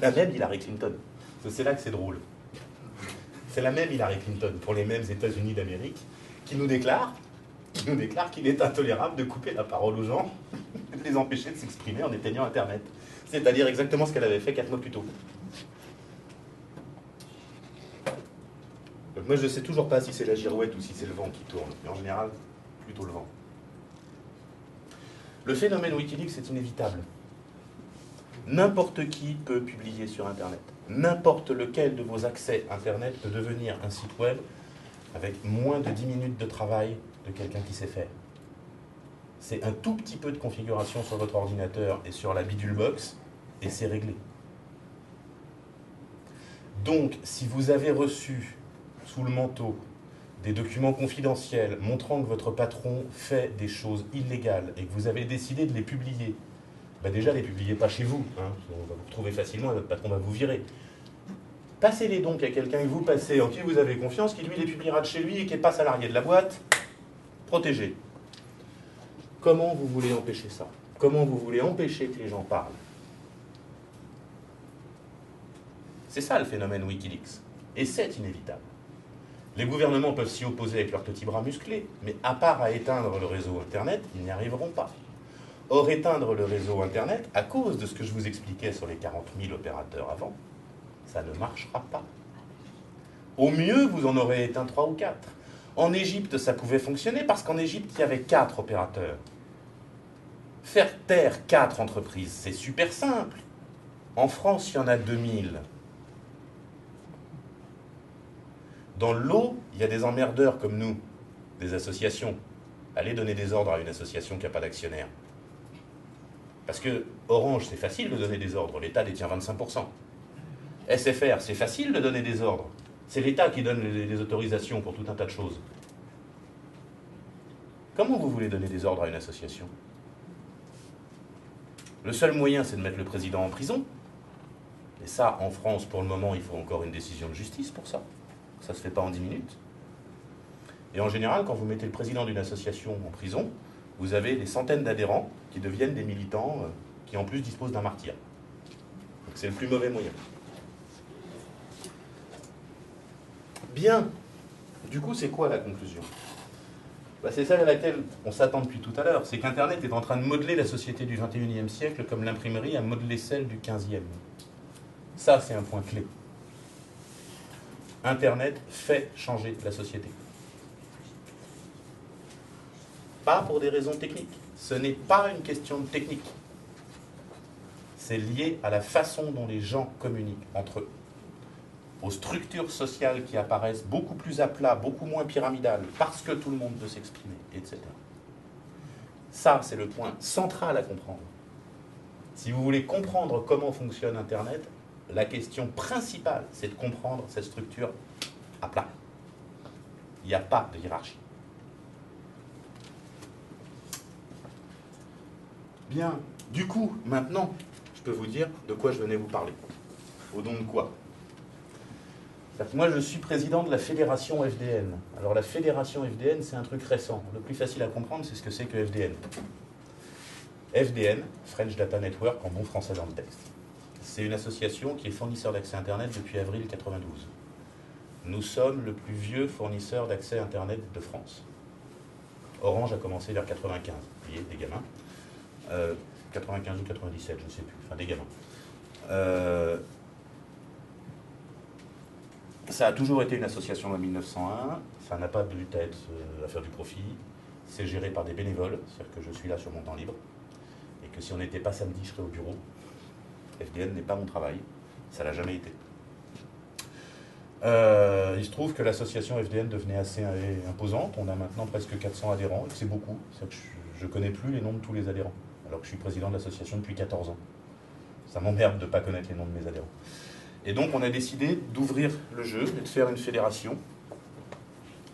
La même Hillary Clinton. C'est là que c'est drôle. C'est la même Hillary Clinton, pour les mêmes États-Unis d'Amérique, qui nous déclare qu'il est intolérable de couper la parole aux gens et de les empêcher de s'exprimer en éteignant Internet. C'est-à-dire exactement ce qu'elle avait fait 4 mois plus tôt. Donc moi, je ne sais toujours pas si c'est la girouette ou si c'est le vent qui tourne, mais en général, plutôt le vent. Le phénomène Wikileaks est inévitable. N'importe qui peut publier sur Internet. N'importe lequel de vos accès Internet peut devenir un site web avec moins de 10 minutes de travail de quelqu'un qui sait faire. C'est un tout petit peu de configuration sur votre ordinateur et sur la bidule box, et c'est réglé. Donc, si vous avez reçu sous le manteau des documents confidentiels montrant que votre patron fait des choses illégales et que vous avez décidé de les publier, bah déjà, les publiez pas chez vous, hein, on va vous retrouver facilement et votre patron va vous virer. Passez-les donc à quelqu'un que vous passez, en qui vous avez confiance, qui lui les publiera de chez lui et qui n'est pas salarié de la boîte, protégé. Comment vous voulez empêcher ça? Comment vous voulez empêcher que les gens parlent? C'est ça le phénomène Wikileaks. Et c'est inévitable. Les gouvernements peuvent s'y opposer avec leurs petits bras musclés, mais à part à éteindre le réseau Internet, ils n'y arriveront pas. Or, éteindre le réseau Internet, à cause de ce que je vous expliquais sur les 40 000 opérateurs avant, ça ne marchera pas. Au mieux, vous en aurez éteint 3 ou 4. En Égypte, ça pouvait fonctionner parce qu'en Égypte, il y avait 4 opérateurs. Faire taire 4 entreprises, c'est super simple. En France, il y en a 2000. Dans l'eau, il y a des emmerdeurs comme nous, des associations. Allez donner des ordres à une association qui n'a pas d'actionnaire. Parce que Orange, c'est facile de donner des ordres, l'État détient 25%. SFR, c'est facile de donner des ordres. C'est l'État qui donne les autorisations pour tout un tas de choses. Comment vous voulez donner des ordres à une association? Le seul moyen, c'est de mettre le président en prison. Et ça, en France, pour le moment, il faut encore une décision de justice pour ça. Ça ne se fait pas en 10 minutes. Et en général, quand vous mettez le président d'une association en prison, vous avez des centaines d'adhérents qui deviennent des militants qui en plus disposent d'un martyr. Donc c'est le plus mauvais moyen. Bien. Du coup, c'est quoi la conclusion? C'est celle à laquelle on s'attend depuis tout à l'heure. C'est qu'Internet est en train de modeler la société du 21e siècle comme l'imprimerie a modelé celle du 15e. Ça, c'est un point clé. Internet fait changer la société. Pas pour des raisons techniques. Ce n'est pas une question de technique. C'est lié à la façon dont les gens communiquent entre eux, aux structures sociales qui apparaissent beaucoup plus à plat, beaucoup moins pyramidales, parce que tout le monde peut s'exprimer, etc. Ça, c'est le point central à comprendre. Si vous voulez comprendre comment fonctionne Internet, la question principale, c'est de comprendre cette structure à plat. Il n'y a pas de hiérarchie. Bien, du coup, maintenant, je peux vous dire de quoi je venais vous parler. Au nom de quoi? Moi, je suis président de la fédération FDN. Alors, la fédération FDN, c'est un truc récent. Le plus facile à comprendre, c'est ce que c'est que FDN. FDN, French Data Network, en bon français dans le texte. C'est une association qui est fournisseur d'accès Internet depuis avril 92. Nous sommes le plus vieux fournisseur d'accès Internet de France. Orange a commencé vers 95. Vous voyez, des gamins. 95 ou 97, je ne sais plus. Enfin, des gamins. Ça a toujours été une association en 1901. Ça n'a pas de but à faire du profit. C'est géré par des bénévoles. C'est-à-dire que je suis là sur mon temps libre. Et que si on n'était pas samedi, je serais au bureau. FDN n'est pas mon travail, ça l'a jamais été. Il se trouve que l'association FDN devenait assez imposante, on a maintenant presque 400 adhérents, et c'est beaucoup, c'est-à-dire que je ne connais plus les noms de tous les adhérents, alors que je suis président de l'association depuis 14 ans. Ça m'emmerde de ne pas connaître les noms de mes adhérents. Et donc on a décidé d'ouvrir le jeu et de faire une fédération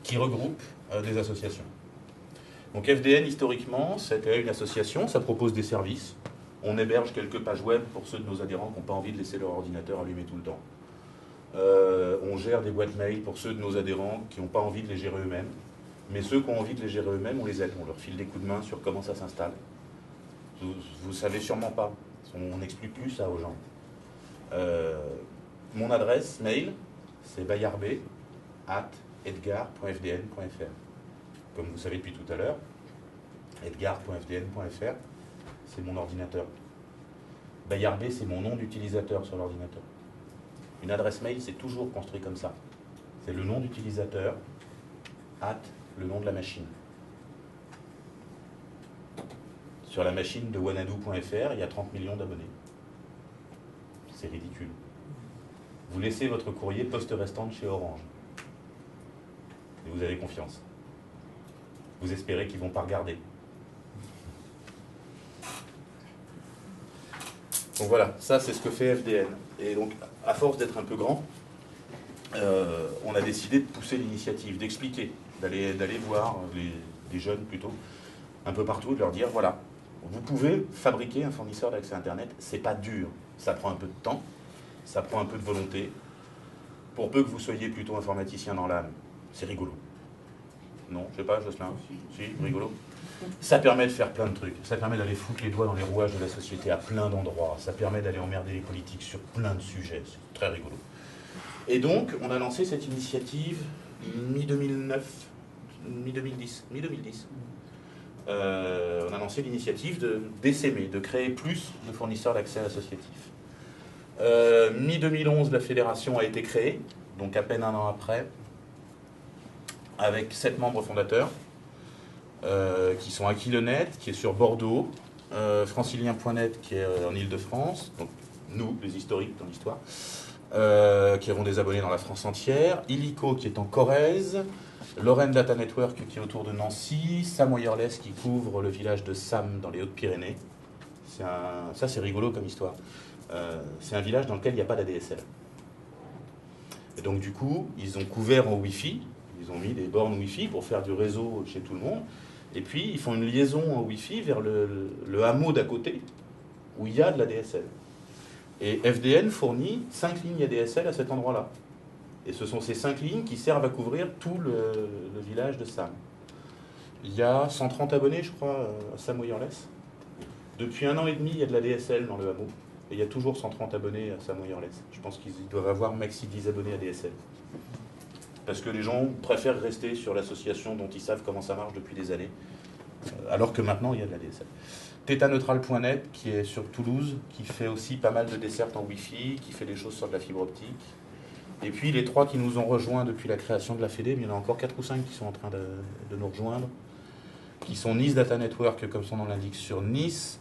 qui regroupe des associations. Donc FDN, historiquement, c'était une association, ça propose des services. On héberge quelques pages web pour ceux de nos adhérents qui n'ont pas envie de laisser leur ordinateur allumé tout le temps. On gère des boîtes mail pour ceux de nos adhérents qui n'ont pas envie de les gérer eux-mêmes. Mais ceux qui ont envie de les gérer eux-mêmes, on les aide, on leur file des coups de main sur comment ça s'installe. Vous ne savez sûrement pas, on n'explique plus ça aux gens. Mon adresse mail, c'est bayarbé@edgar.fdn.fr. Comme vous savez depuis tout à l'heure, edgar.fdn.fr, c'est mon ordinateur. Bayarbé, c'est mon nom d'utilisateur sur l'ordinateur. Une adresse mail, c'est toujours construit comme ça. C'est le nom d'utilisateur, le nom de la machine. Sur la machine de wanadoo.fr, il y a 30 millions d'abonnés. C'est ridicule. Vous laissez votre courrier poste restante chez Orange. Et vous avez confiance. Vous espérez qu'ils ne vont pas regarder. Donc voilà, ça c'est ce que fait FDN. Et donc, à force d'être un peu grand, on a décidé de pousser l'initiative, d'expliquer, d'aller voir les jeunes plutôt, un peu partout, de leur dire, voilà, vous pouvez fabriquer un fournisseur d'accès Internet, c'est pas dur, ça prend un peu de temps, ça prend un peu de volonté, pour peu que vous soyez plutôt informaticien dans l'âme, c'est rigolo. Non, je sais pas, Jocelyn? Si, rigolo. Ça permet de faire plein de trucs. Ça permet d'aller foutre les doigts dans les rouages de la société à plein d'endroits. Ça permet d'aller emmerder les politiques sur plein de sujets. C'est très rigolo. Et donc, on a lancé cette initiative mi-2009, mi-2010. On a lancé l'initiative d'essaimer, de créer plus de fournisseurs d'accès associatif. Mi-2011, la fédération a été créée, donc à peine un an après, avec 7 membres fondateurs, qui sont Aquilenet, qui est sur Bordeaux, francilien.net, qui est en Ile-de-France, donc nous, les historiques dans l'histoire, qui avons des abonnés dans la France entière, Illico, qui est en Corrèze, Lorraine Data Network, qui est autour de Nancy, Sam Wireless, qui couvre le village de Sam, dans les Hautes-Pyrénées. Ça, c'est rigolo comme histoire. C'est un village dans lequel il n'y a pas d'ADSL. Et donc, du coup, ils ont couvert en Wi-Fi. Ils ont mis des bornes Wi-Fi pour faire du réseau chez tout le monde. Et puis, ils font une liaison en Wi-Fi vers le hameau d'à côté, où il y a de l'ADSL. Et FDN fournit 5 lignes ADSL à cet endroit-là. Et ce sont ces 5 lignes qui servent à couvrir tout le village de Sam. Il y a 130 abonnés, je crois, à Sam Wireless. Depuis 1 an et demi, il y a de l'ADSL dans le hameau. Et il y a toujours 130 abonnés à Sam Wireless. Je pense qu'ils doivent avoir maxi 10 abonnés ADSL. Parce que les gens préfèrent rester sur l'association dont ils savent comment ça marche depuis des années, alors que maintenant il y a de la DSL. Thetaneutral.net, qui est sur Toulouse, qui fait aussi pas mal de dessertes en Wi-Fi, qui fait des choses sur de la fibre optique. Et puis les 3 qui nous ont rejoints depuis la création de la Fédé, mais il y en a encore 4 ou 5 qui sont en train de nous rejoindre, qui sont Nice Data Network, comme son nom l'indique, sur Nice,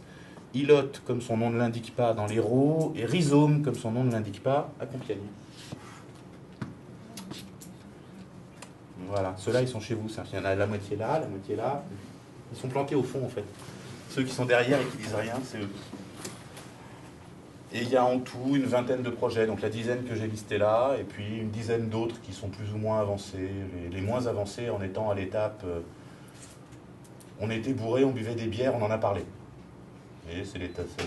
Ilot, comme son nom ne l'indique pas, dans l'Hérault, et Rhizome, comme son nom ne l'indique pas, à Compiègne. Voilà, ceux-là, ils sont chez vous. Il y en a la moitié là, la moitié là. Ils sont planqués au fond, en fait. Ceux qui sont derrière et qui disent rien, c'est eux. Et il y a en tout une vingtaine de projets, donc la dizaine que j'ai listée là, et puis une dizaine d'autres qui sont plus ou moins avancés. Les moins avancés en étant à l'étape... on était bourrés, on buvait des bières, on en a parlé. Et c'est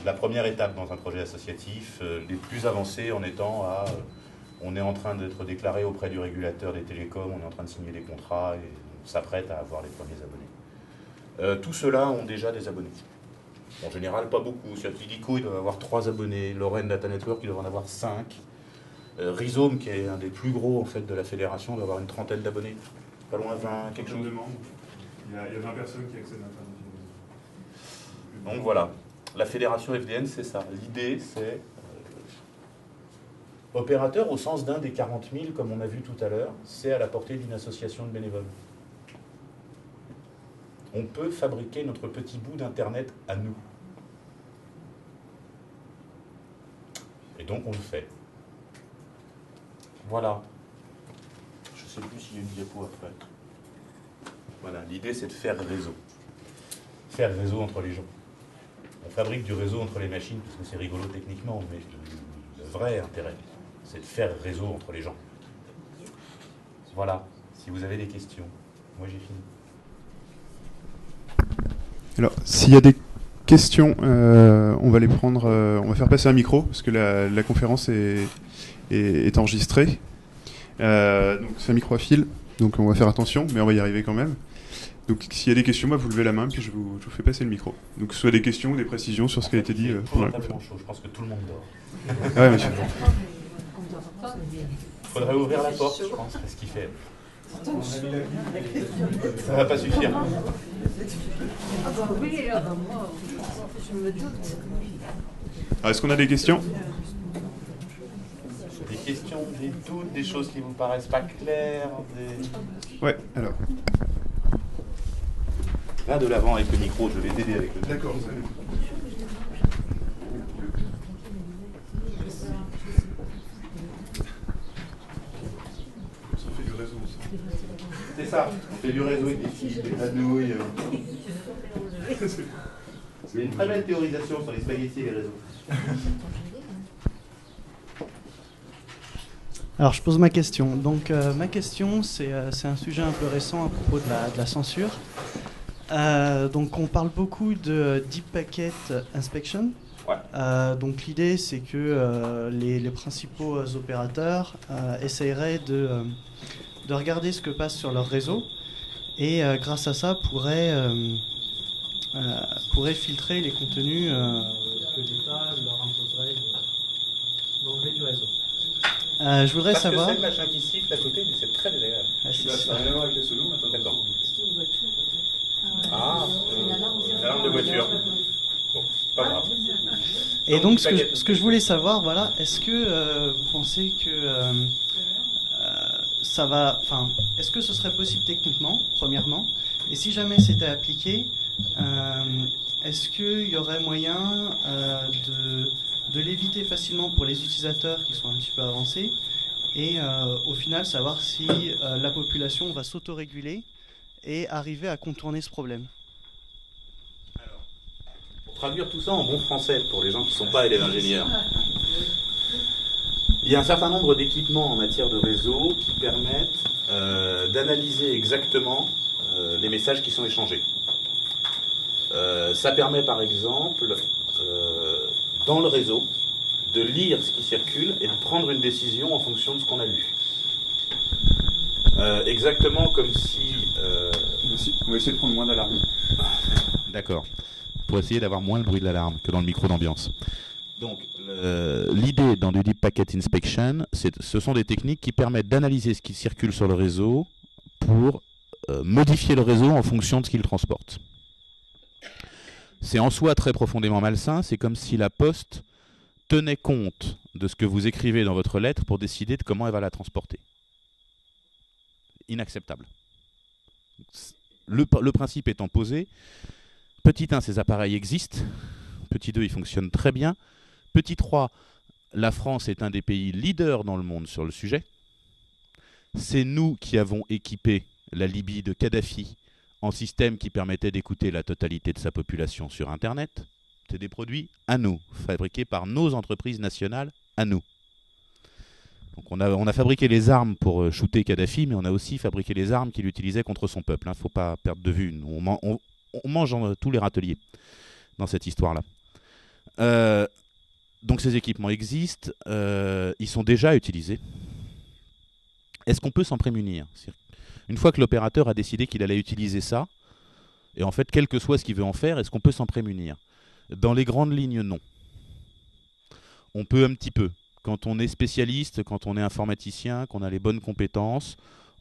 la première étape dans un projet associatif. Les plus avancés en étant à... on est en train d'être déclaré auprès du régulateur des télécoms, on est en train de signer des contrats et on s'apprête à avoir les premiers abonnés. Tous ceux-là ont déjà des abonnés. En général, pas beaucoup. Sur Illico, ils doivent avoir 3 abonnés. Lorraine Data Network, ils doivent en avoir 5. Rhizome, qui est un des plus gros en fait, de la fédération, doit avoir une trentaine d'abonnés. Pas loin de 20, quelque chose. Il y a 20 personnes qui accèdent à Internet. Donc voilà, la fédération FDN, c'est ça. L'idée, c'est... opérateur au sens d'un des 40 000, comme on a vu tout à l'heure, c'est à la portée d'une association de bénévoles. On peut fabriquer notre petit bout d'Internet à nous. Et donc on le fait. Voilà. Je ne sais plus s'il y a une diapo après. Voilà, l'idée c'est de faire réseau. Faire réseau entre les gens. On fabrique du réseau entre les machines, parce que c'est rigolo techniquement, mais le vrai intérêt, c'est de faire réseau entre les gens. Voilà, si vous avez des questions. Moi j'ai fini. Alors, s'il y a des questions, on va les prendre, on va faire passer un micro, parce que la conférence est enregistrée. Donc c'est un micro à fil, donc on va faire attention, mais on va y arriver quand même. Donc s'il y a des questions, vous levez la main, puis je vous fais passer le micro. Donc soit des questions ou des précisions sur ce qui a été dit pendant la conférence. Je pense que tout le monde dort. Ah ouais, monsieur. Il faudrait ouvrir la porte, je pense, c'est ce qu'il fait. Ça va pas suffire. Ah bah oui, moi, je me doute. Alors, est-ce qu'on a des questions ? Des questions, des doutes, des choses qui vous paraissent pas claires, des... Ouais, alors. Là, de l'avant avec le micro, je vais t'aider avec le micro. D'accord. Ça fait du réseau aussi. C'est ça, on fait du réseau avec des fils, des anouilles. Il y a une très belle théorisation sur les spaghettis et les réseaux. Alors je pose ma question. Donc ma question, c'est un sujet un peu récent à propos de la censure. Donc on parle beaucoup de Deep Packet Inspection. Ouais. Donc l'idée, c'est que les principaux opérateurs essaieraient de regarder ce que passe sur leur réseau et grâce à ça pourraient filtrer les contenus que l'État leur imposerait d'enlever du réseau. Je voudrais Parce savoir... que c'est le machin qui siffle à côté, mais c'est très désagréable. Ah, si, si. Ça n'a rien à voir avec les solos, maintenant. D'accord. Ah, une alarme de voiture. Bon, c'est pas grave. Et donc ce que je voulais savoir, voilà, est-ce que vous pensez que ça va... Enfin, est-ce que ce serait possible techniquement, premièrement? Et si jamais c'était appliqué, est-ce qu'il y aurait moyen de l'éviter facilement pour les utilisateurs qui sont un petit peu avancés et au final savoir si la population va s'autoréguler et arriver à contourner ce problème? Pour traduire tout ça en bon français, pour les gens qui ne sont pas élèves ingénieurs, il y a un certain nombre d'équipements en matière de réseau qui permettent d'analyser exactement les messages qui sont échangés. Ça permet par exemple, dans le réseau, de lire ce qui circule et de prendre une décision en fonction de ce qu'on a lu. Exactement comme si... On va essayer de prendre moins d'alarme. D'accord. Pour essayer d'avoir moins le bruit de l'alarme que dans le micro d'ambiance. Donc, l'idée dans du Deep Packet Inspection, ce sont des techniques qui permettent d'analyser ce qui circule sur le réseau pour modifier le réseau en fonction de ce qu'il transporte. C'est en soi très profondément malsain. C'est comme si la Poste tenait compte de ce que vous écrivez dans votre lettre pour décider de comment elle va la transporter. Inacceptable. Le principe étant posé, petit 1, ces appareils existent. Petit 2, ils fonctionnent très bien. Petit 3, la France est un des pays leaders dans le monde sur le sujet. C'est nous qui avons équipé la Libye de Kadhafi en système qui permettait d'écouter la totalité de sa population sur Internet. C'est des produits à nous, fabriqués par nos entreprises nationales à nous. Donc on a fabriqué les armes pour shooter Kadhafi, mais on a aussi fabriqué les armes qu'il utilisait contre son peuple. Il ne faut pas perdre de vue. On mange tous les râteliers dans cette histoire-là. Donc ces équipements existent, ils sont déjà utilisés. Est-ce qu'on peut s'en prémunir? Une fois que l'opérateur a décidé qu'il allait utiliser ça, et en fait, quel que soit ce qu'il veut en faire, est-ce qu'on peut s'en prémunir? Dans les grandes lignes, non. On peut un petit peu. Quand on est spécialiste, quand on est informaticien, qu'on a les bonnes compétences,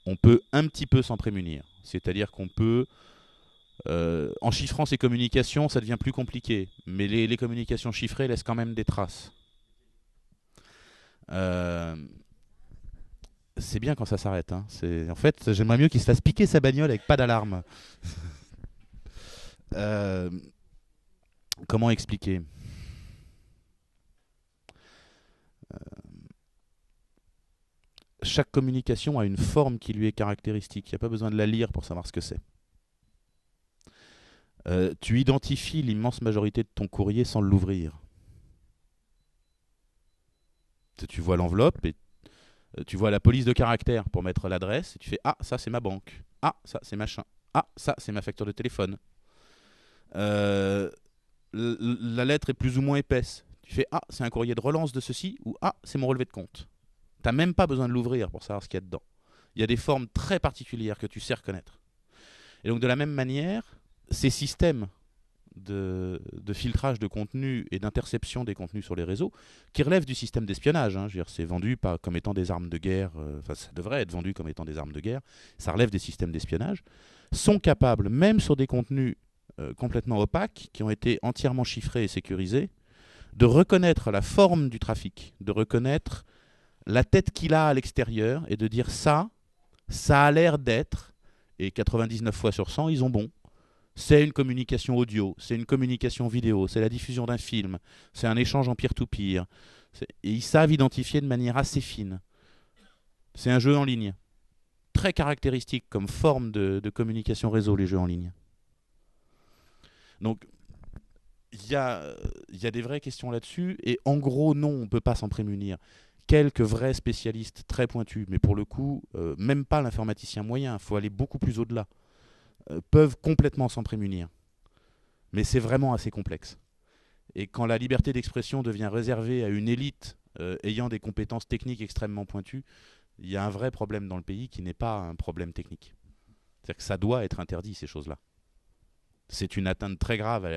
on peut un petit peu s'en prémunir. C'est-à-dire qu'on peut... en chiffrant ces communications, ça devient plus compliqué. Mais les communications chiffrées laissent quand même des traces. C'est bien quand ça s'arrête. Hein. En fait, j'aimerais mieux qu'il se fasse piquer sa bagnole avec pas d'alarme. Comment expliquer? Chaque communication a une forme qui lui est caractéristique. Il n'y a pas besoin de la lire pour savoir ce que c'est. Tu identifies l'immense majorité de ton courrier sans l'ouvrir. Tu vois l'enveloppe et tu vois la police de caractère pour mettre l'adresse et tu fais « Ah, ça c'est ma banque. Ah, ça c'est machin. Ah, ça c'est ma facture de téléphone. » La lettre est plus ou moins épaisse. Tu fais « Ah, c'est un courrier de relance de ceci. » ou « Ah, c'est mon relevé de compte. » Tu n'as même pas besoin de l'ouvrir pour savoir ce qu'il y a dedans. Il y a des formes très particulières que tu sais reconnaître. Et donc de la même manière, ces systèmes de filtrage de contenu et d'interception des contenus sur les réseaux, qui relèvent du système d'espionnage, hein, je veux dire, c'est vendu comme étant des armes de guerre, ça devrait être vendu comme étant des armes de guerre, ça relève des systèmes d'espionnage, sont capables, même sur des contenus complètement opaques, qui ont été entièrement chiffrés et sécurisés, de reconnaître la forme du trafic, de reconnaître la tête qu'il a à l'extérieur et de dire ça a l'air d'être, et 99 fois sur 100, ils ont bon. C'est une communication audio, c'est une communication vidéo, c'est la diffusion d'un film, c'est un échange en peer-to-peer. Et ils savent identifier de manière assez fine. C'est un jeu en ligne. Très caractéristique comme forme de communication réseau, les jeux en ligne. Donc, il y a des vraies questions là-dessus, et en gros, non, on ne peut pas s'en prémunir. Quelques vrais spécialistes très pointus, mais pour le coup, même pas l'informaticien moyen, il faut aller beaucoup plus au-delà, peuvent complètement s'en prémunir. Mais c'est vraiment assez complexe. Et quand la liberté d'expression devient réservée à une élite ayant des compétences techniques extrêmement pointues, il y a un vrai problème dans le pays qui n'est pas un problème technique. C'est-à-dire que ça doit être interdit, ces choses-là. C'est une atteinte très grave,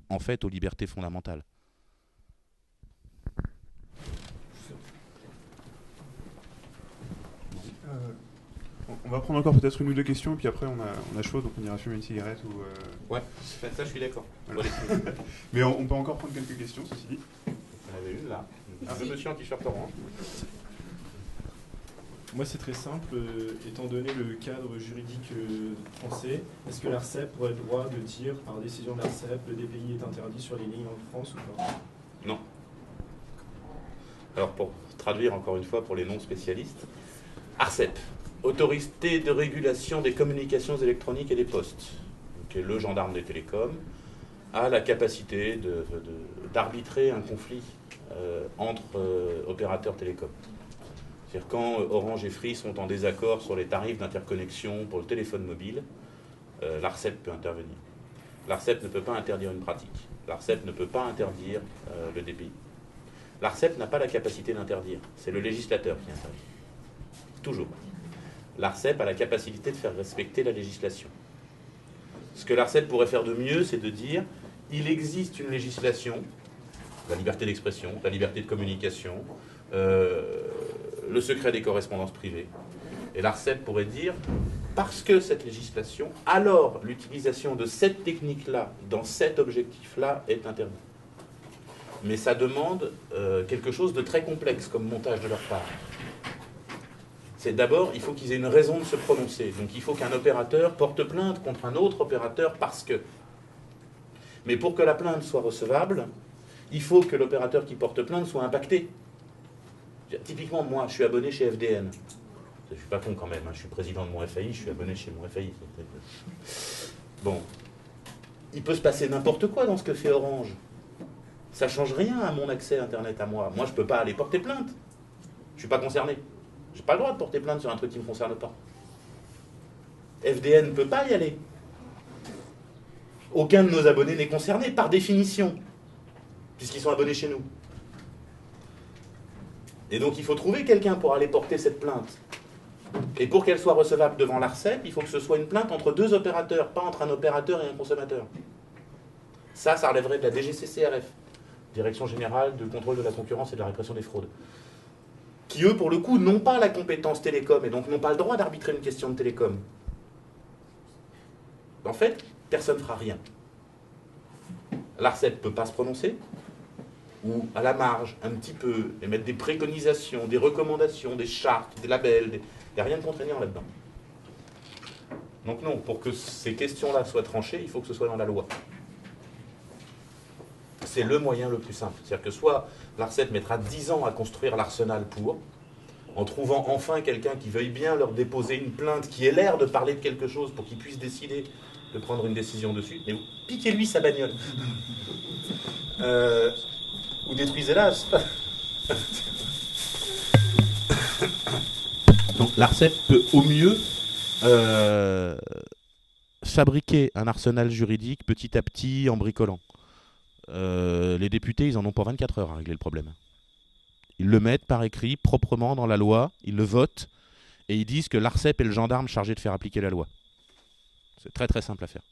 en fait, aux libertés fondamentales. On va prendre encore peut-être une ou deux questions, et puis après on a chaud, donc on ira fumer une cigarette. Ouais, ça je suis d'accord. Voilà. Mais on peut encore prendre quelques questions, ceci dit. On avait une là. Le monsieur en t-shirt orange. Moi, c'est très simple. Étant donné le cadre juridique français, est-ce que l'ARCEP aurait le droit de dire, par décision de l'ARCEP, le DPI est interdit sur les lignes en France ou pas? Non. Alors, pour traduire encore une fois pour les non-spécialistes, ARCEP, Autorité de régulation des communications électroniques et des postes, qui est le gendarme des télécoms, a la capacité d'arbitrer un conflit entre opérateurs télécoms. C'est-à-dire quand Orange et Free sont en désaccord sur les tarifs d'interconnexion pour le téléphone mobile, l'ARCEP peut intervenir. L'ARCEP ne peut pas interdire une pratique. L'ARCEP ne peut pas interdire le DPI. L'ARCEP n'a pas la capacité d'interdire. C'est le législateur qui interdit. Toujours. L'ARCEP a la capacité de faire respecter la législation. Ce que l'ARCEP pourrait faire de mieux, c'est de dire il existe une législation, la liberté d'expression, la liberté de communication, le secret des correspondances privées. Et l'ARCEP pourrait dire, parce que cette législation, alors l'utilisation de cette technique-là, dans cet objectif-là, est interdite. Mais ça demande quelque chose de très complexe comme montage de leur part. C'est d'abord, il faut qu'ils aient une raison de se prononcer. Donc il faut qu'un opérateur porte plainte contre un autre opérateur parce que. Mais pour que la plainte soit recevable, il faut que l'opérateur qui porte plainte soit impacté. Typiquement, moi, je suis abonné chez FDN. Je ne suis pas con quand même, hein. Je suis président de mon FAI, je suis abonné chez mon FAI. Bon. Il peut se passer n'importe quoi dans ce que fait Orange. Ça ne change rien à mon accès Internet à moi. Moi, je ne peux pas aller porter plainte. Je ne suis pas concerné. Je n'ai pas le droit de porter plainte sur un truc qui ne me concerne pas. FDN ne peut pas y aller. Aucun de nos abonnés n'est concerné, par définition, puisqu'ils sont abonnés chez nous. Et donc il faut trouver quelqu'un pour aller porter cette plainte. Et pour qu'elle soit recevable devant l'ARCEP, il faut que ce soit une plainte entre deux opérateurs, pas entre un opérateur et un consommateur. Ça relèverait de la DGCCRF, Direction Générale du Contrôle de la Concurrence et de la Répression des Fraudes, qui eux, pour le coup, n'ont pas la compétence télécom et donc n'ont pas le droit d'arbitrer une question de télécom. En fait, personne ne fera rien. L'ARCEP ne peut pas se prononcer, ou à la marge, un petit peu, émettre des préconisations, des recommandations, des chartes, des labels, il n'y a rien de contraignant là-dedans. Donc non, pour que ces questions-là soient tranchées, il faut que ce soit dans la loi. C'est le moyen le plus simple. C'est-à-dire que soit l'ARCEP mettra 10 ans à construire l'arsenal pour, en trouvant enfin quelqu'un qui veuille bien leur déposer une plainte, qui ait l'air de parler de quelque chose pour qu'ils puissent décider de prendre une décision dessus, mais piquez-lui sa bagnole. Ou détruisez-la. Donc l'ARCEP peut au mieux fabriquer un arsenal juridique petit à petit en bricolant. Les députés, ils en ont pour 24 heures à régler le problème. Ils le mettent par écrit, proprement dans la loi, ils le votent, et ils disent que l'ARCEP est le gendarme chargé de faire appliquer la loi. C'est très très simple à faire.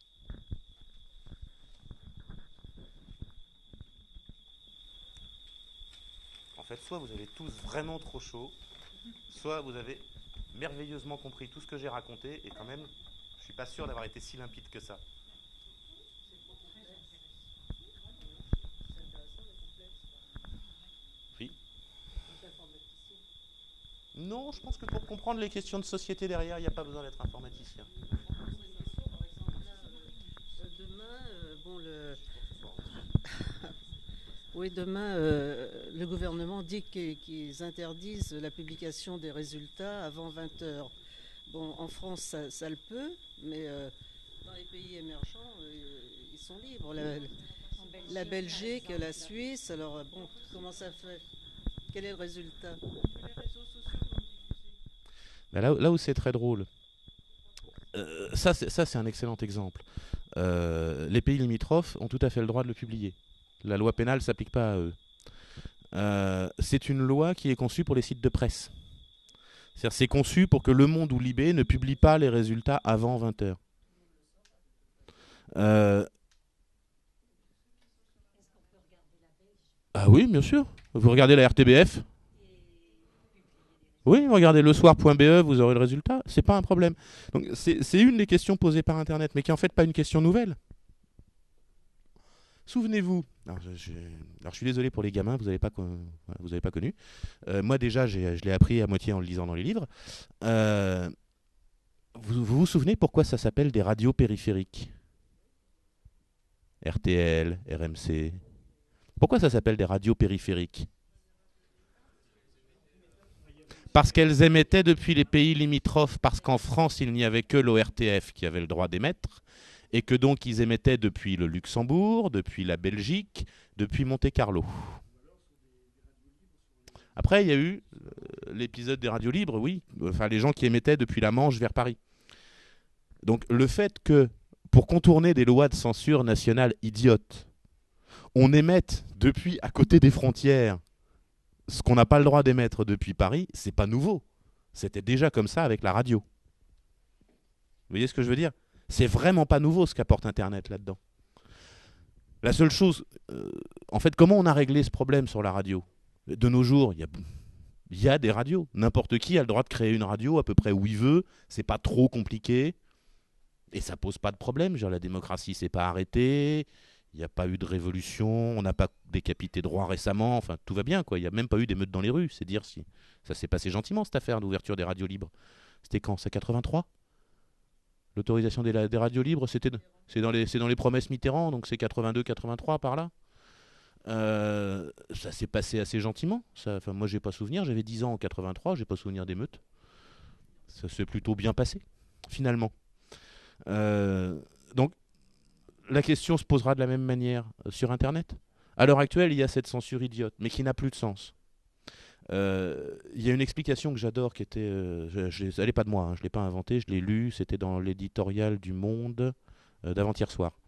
En fait, soit vous avez tous vraiment trop chaud, soit vous avez merveilleusement compris tout ce que j'ai raconté, et quand même, je suis pas sûr d'avoir été si limpide que ça. Oui. Non, je pense que pour comprendre les questions de société derrière, il n'y a pas besoin d'être informaticien. Demain, le gouvernement dit qu'ils interdisent la publication des résultats avant 20 heures. Bon, en France, ça le peut, mais dans les pays émergents, ils sont libres. la Belgique, la Suisse. Alors, bon, comment ça fait? Quel est le résultat? Ben là où c'est très drôle, ça c'est un excellent exemple. Les pays limitrophes ont tout à fait le droit de le publier. La loi pénale ne s'applique pas à eux. C'est une loi qui est conçue pour les sites de presse. C'est-à-dire c'est conçu pour que Le Monde ou Libé ne publie pas les résultats avant 20h. Ah oui, bien sûr. Vous regardez la RTBF. Oui, regardez lesoir.be, vous aurez le résultat. C'est pas un problème. Donc c'est une des questions posées par Internet, mais qui est en fait pas une question nouvelle. Souvenez-vous. Alors je suis désolé pour les gamins, vous n'avez pas connu. Moi déjà, je l'ai appris à moitié en le lisant dans les livres. Vous vous souvenez pourquoi ça s'appelle des radios périphériques? RTL, RMC. Pourquoi ça s'appelle des radios périphériques? Parce qu'elles émettaient depuis les pays limitrophes, parce qu'en France, il n'y avait que l'ORTF qui avait le droit d'émettre, et que donc ils émettaient depuis le Luxembourg, depuis la Belgique, depuis Monte-Carlo. Après, il y a eu l'épisode des radios libres, oui, enfin les gens qui émettaient depuis la Manche vers Paris. Donc le fait que, pour contourner des lois de censure nationale idiotes, on émette depuis à côté des frontières ce qu'on n'a pas le droit d'émettre depuis Paris, c'est pas nouveau. C'était déjà comme ça avec la radio. Vous voyez ce que je veux dire? C'est vraiment pas nouveau ce qu'apporte Internet là-dedans. La seule chose, en fait, comment on a réglé ce problème sur la radio? De nos jours, il y a des radios. N'importe qui a le droit de créer une radio à peu près où il veut. C'est pas trop compliqué. Et ça pose pas de problème. Genre, la démocratie s'est pas arrêtée. Il n'y a pas eu de révolution. On n'a pas décapité de roi récemment. Enfin, tout va bien, quoi. Il n'y a même pas eu d'émeutes dans les rues. C'est dire si ça s'est passé gentiment, cette affaire d'ouverture des radios libres. C'était quand? C'est 83? L'autorisation des radios libres, c'est dans les promesses Mitterrand, donc c'est 82-83 par là. Ça s'est passé assez gentiment. Moi, j'ai pas souvenir. J'avais 10 ans en 83, j'ai pas souvenir d'émeutes. Ça s'est plutôt bien passé, finalement. Donc, la question se posera de la même manière sur Internet. À l'heure actuelle, il y a cette censure idiote, mais qui n'a plus de sens. Il y a une explication que j'adore qui était... elle n'est pas de moi, je ne l'ai pas inventée, je l'ai lue, c'était dans l'éditorial du Monde d'avant-hier soir.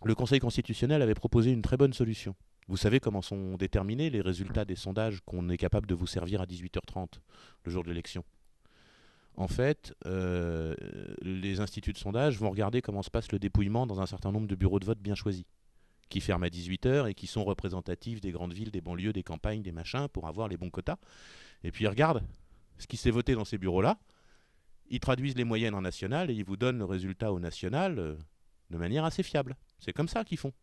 Le Conseil constitutionnel avait proposé une très bonne solution. Vous savez comment sont déterminés les résultats des sondages qu'on est capable de vous servir à 18h30, le jour de l'élection? En fait, les instituts de sondage vont regarder comment se passe le dépouillement dans un certain nombre de bureaux de vote bien choisis, qui ferment à 18h et qui sont représentatifs des grandes villes, des banlieues, des campagnes, des machins, pour avoir les bons quotas. Et puis ils regardent ce qui s'est voté dans ces bureaux-là, ils traduisent les moyennes en national et ils vous donnent le résultat au national de manière assez fiable. C'est comme ça qu'ils font.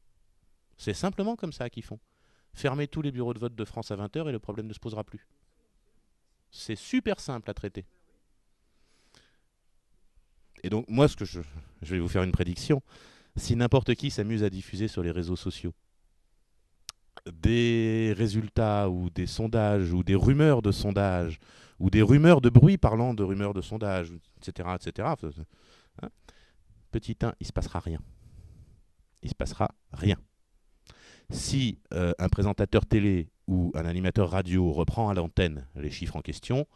C'est simplement comme ça qu'ils font. Fermez tous les bureaux de vote de France à 20h et le problème ne se posera plus. C'est super simple à traiter. Et donc moi, je vais vous faire une prédiction. Si n'importe qui s'amuse à diffuser sur les réseaux sociaux des résultats ou des sondages ou des rumeurs de sondages ou des rumeurs de bruit parlant de rumeurs de sondages, etc., hein, petit 1, il ne se passera rien. Il ne se passera rien. Si un présentateur télé ou un animateur radio reprend à l'antenne les chiffres en question,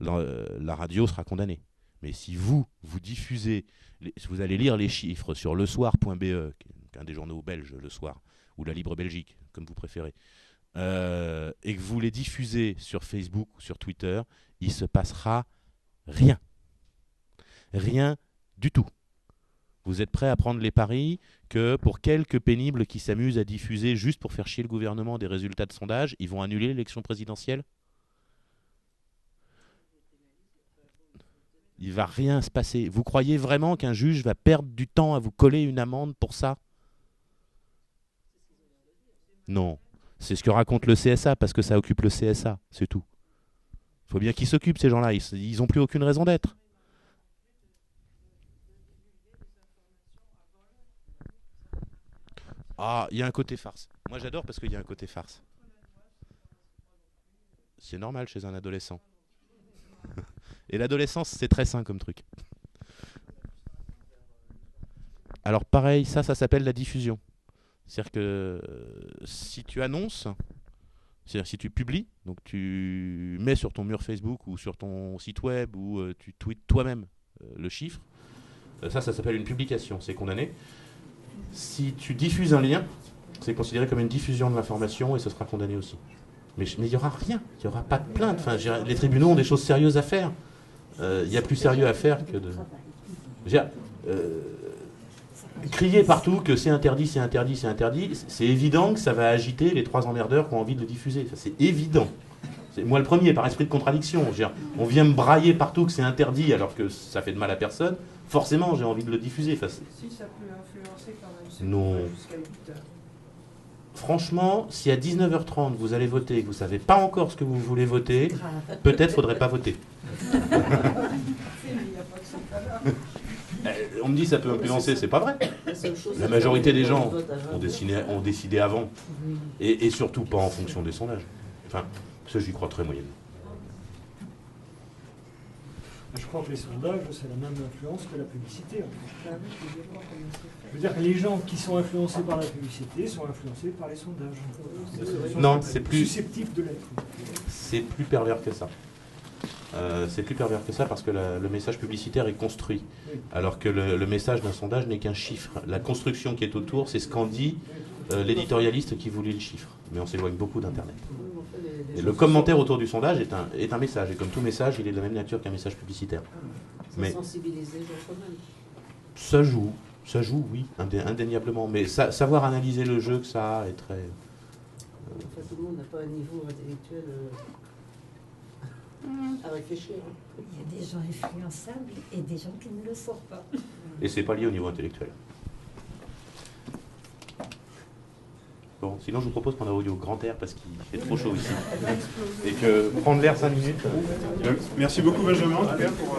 la radio sera condamnée. Mais si vous diffusez, vous allez lire les chiffres sur lesoir.be, qui est un des journaux belges, Le Soir, ou La Libre Belgique, comme vous préférez, et que vous les diffusez sur Facebook ou sur Twitter, il ne se passera rien. Rien du tout. Vous êtes prêts à prendre les paris que pour quelques pénibles qui s'amusent à diffuser juste pour faire chier le gouvernement des résultats de sondage, ils vont annuler l'élection présidentielle? Il ne va rien se passer. Vous croyez vraiment qu'un juge va perdre du temps à vous coller une amende pour ça? Non. C'est ce que raconte le CSA, parce que ça occupe le CSA, c'est tout. Il faut bien qu'ils s'occupent, ces gens-là. Ils n'ont plus aucune raison d'être. Ah, il y a un côté farce. Moi, j'adore parce qu'il y a un côté farce. C'est normal chez un adolescent. Et l'adolescence, c'est très sain comme truc. Alors pareil, ça s'appelle la diffusion. C'est-à-dire que si tu annonces, c'est-à-dire si tu publies, donc tu mets sur ton mur Facebook ou sur ton site web ou tu tweets toi-même le chiffre, ça s'appelle une publication, c'est condamné. Si tu diffuses un lien, c'est considéré comme une diffusion de l'information et ce sera condamné aussi. Mais il n'y aura rien, il n'y aura pas de plainte. Enfin, les tribunaux ont des choses sérieuses à faire. Il y a plus sérieux à faire que de... crier partout que c'est interdit, c'est interdit, c'est interdit, c'est évident que ça va agiter les 3 emmerdeurs qui ont envie de le diffuser. Enfin, c'est évident. Moi le premier, par esprit de contradiction. On vient me brailler partout que c'est interdit alors que ça fait de mal à personne. Forcément, j'ai envie de le diffuser. Enfin, Si ça peut influencer quand même. Non. Jusqu'à 8 heures. Franchement, si à 19h30 vous allez voter et que vous ne savez pas encore ce que vous voulez voter, peut-être ne faudrait pas voter. On me dit ça peut influencer, c'est pas vrai. La majorité des gens ont décidé avant. Et surtout pas en fonction des sondages. Enfin, ça j'y crois très moyennement. Je crois que les sondages, c'est la même influence que la publicité. Je veux dire que les gens qui sont influencés par la publicité sont influencés par les sondages. Non, c'est plus susceptible de l'être. C'est plus pervers que ça. C'est plus pervers que ça parce que le message publicitaire est construit. Alors que le message d'un sondage n'est qu'un chiffre. La construction qui est autour, c'est ce qu'en dit l'éditorialiste qui voulait le chiffre. Mais on s'éloigne beaucoup d'Internet. Et le commentaire autour du sondage est un message. Et comme tout message, il est de la même nature qu'un message publicitaire. Mais sensibiliser les gens quand même. ça joue, oui, indéniablement. Mais savoir analyser le jeu que ça a est très... Enfin, tout le monde n'a pas un niveau intellectuel à réfléchir. Il y a des gens influençables et des gens qui ne le sont pas. Et c'est pas lié au niveau intellectuel. Bon, sinon je vous propose qu'on aille au grand air parce qu'il fait trop chaud ici. Et que prendre l'air 5 minutes. Merci beaucoup Benjamin en tout cas pour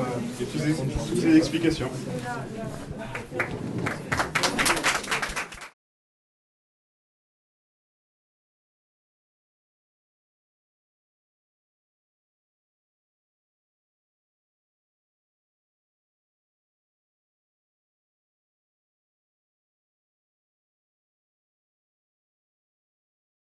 toutes ces explications.